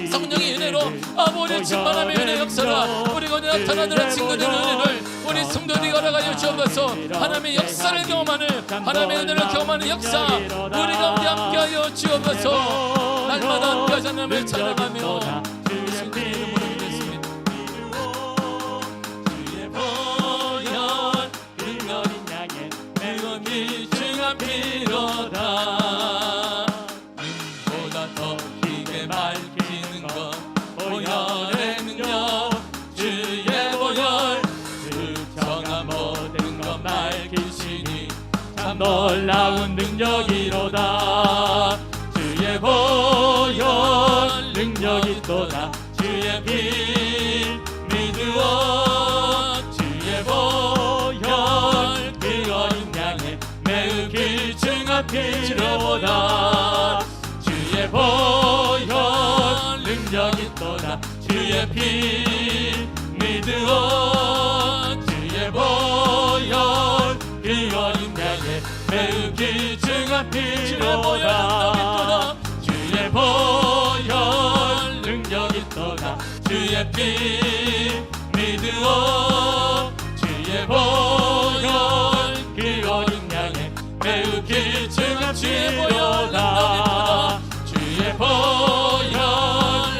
성령의 은혜로 아버지 충만함의 은혜 역사가 우리 가운데 나타나는 친구들의 은혜를 우리 성도들이 걸어가여 주옵소서. 하나님의 역사를 경험하는 하나님의 은혜를 경험하는 역사 우리 가운데 함께하여 주옵소서. 날마다 함께하자 하나님을 찬양하며 예수님의 이름으로 기도했습니다. 주의 보혈 능력인 양의 매우 귀중한 피로다. 눈보다 더 크게 밝히는 것 보혈의 능력 주의 보혈 정한 모든 것 밝히시니 참 놀라운 능력이로다. 주의 보혈 능력이 또다. 주의 피 믿으어 주의 보혈 그 어린 양의 매우 귀중한 피로다. 주의 보혈 능력이 또다. 주의 피 믿으어 주의 보혈 그 어린 양의 매우 귀중한 피로다. 주의 보혈 능력이 또다. 주의 피 믿으어 주의 보혈 그 어린 양의 매우 귀중한 피로다. 주의 보혈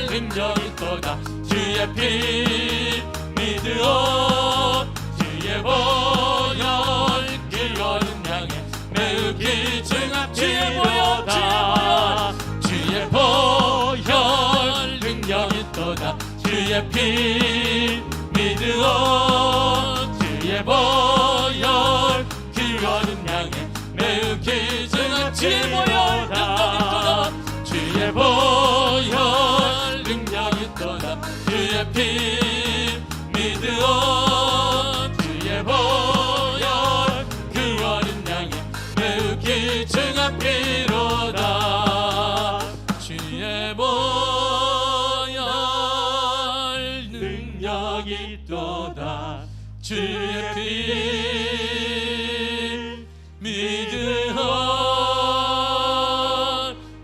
능력이 또다. 주의 피 믿으어 주의 보혈 그 어린 양의 매우 귀중한 피로다. 주의 보혈 능력이 또다. 주의 피 믿으어 주의 보혈 그 어린 양의 매우 귀중한 피로다. 주의 보혈 능력이 또다. 주의 피 믿으어 주의 보혈 그 어린 양의 매우 귀중한 피로다. 주의 보혈 능력이 또다. 주의 피 믿으어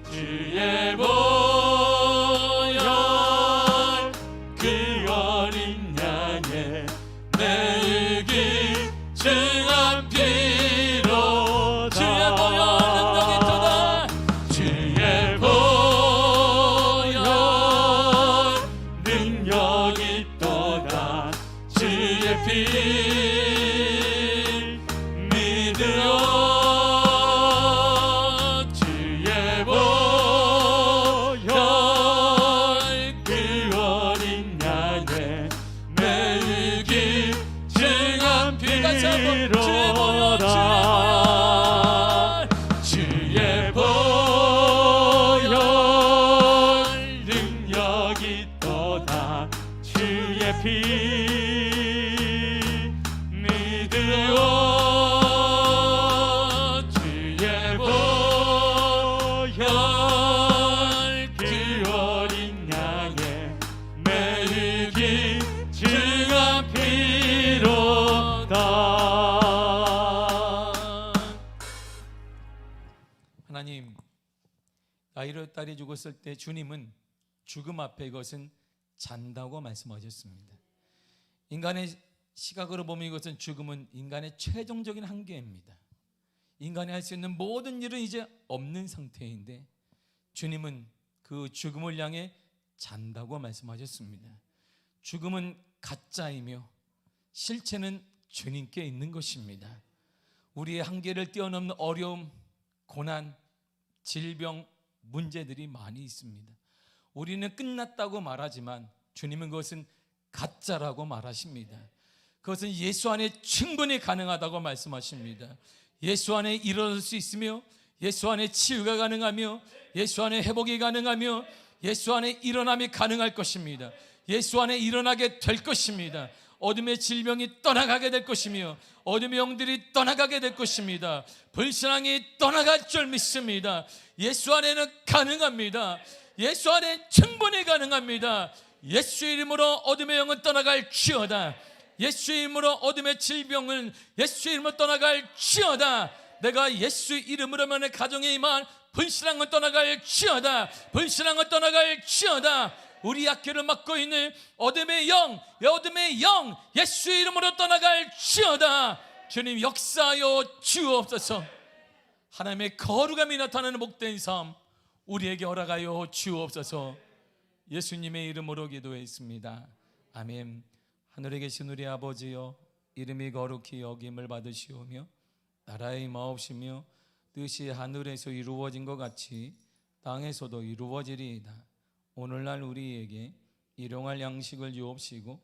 주의 보혈 그 어린 양의 매우 귀중한 피로 주의 보혈 능력이 또다. 주의 보혈 능력이 또다. 주의 피 주의 피 믿으오 주의 보혈 그 어린 양의 매일기 증한 피로다. 하나님, 나이로 딸이 죽었을 때 주님은 죽음 앞에 이것은 잔다고 말씀하셨습니다. 인간의 시각으로 보면 이것은 죽음은 인간의 최종적인 한계입니다. 인간이 할 수 있는 모든 일은 이제 없는 상태인데 주님은 그 죽음을 향해 잔다고 말씀하셨습니다. 죽음은 가짜이며 실체는 주님께 있는 것입니다. 우리의 한계를 뛰어넘는 어려움, 고난, 질병, 문제들이 많이 있습니다. 우리는 끝났다고 말하지만 주님은 그것은 가짜라고 말하십니다. 그것은 예수 안에 충분히 가능하다고 말씀하십니다. 예수 안에 일어날 수 있으며 예수 안에 치유가 가능하며 예수 안에 회복이 가능하며 예수 안에 일어남이 가능할 것입니다. 예수 안에 일어나게 될 것입니다. 어둠의 질병이 떠나가게 될 것이며 어둠의 영들이 떠나가게 될 것입니다. 불신앙이 떠나갈 줄 믿습니다. 예수 안에는 가능합니다. 예수 안에 충분히 가능합니다. 예수 이름으로 어둠의 영은 떠나갈지어다. 예수 이름으로 어둠의 질병은 예수 이름으로 떠나갈지어다. 내가 예수 이름으로만 내 가정에 임한 불신앙은 떠나갈지어다. 불신앙은 떠나갈지어다. 우리 학교를 맡고 있는 어둠의 영 예수 이름으로 떠나갈지어다. 주님 역사하여 주옵소서. 하나님의 거룩함이 나타나는 복된 삶 우리에게 허락하여 주옵소서. 예수님의 이름으로 기도했습니다. 아멘. 하늘에 계신 우리 아버지여, 이름이 거룩히 여김을 받으시오며 나라의 마옵시며 뜻이 하늘에서 이루어진 것 같이 땅에서도 이루어지리이다. 오늘날 우리에게 일용할 양식을 주옵시고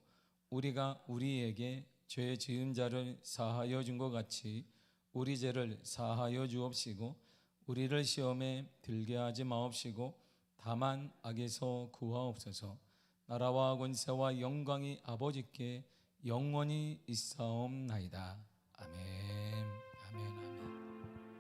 우리가 우리에게 죄 지은 자를 사하여 준 것 같이 우리 죄를 사하여 주옵시고 우리를 시험에 들게 하지 마옵시고 다만 악에서 구하옵소서. 나라와 권세와 영광이 아버지께 영원히 있사옵나이다. 아멘.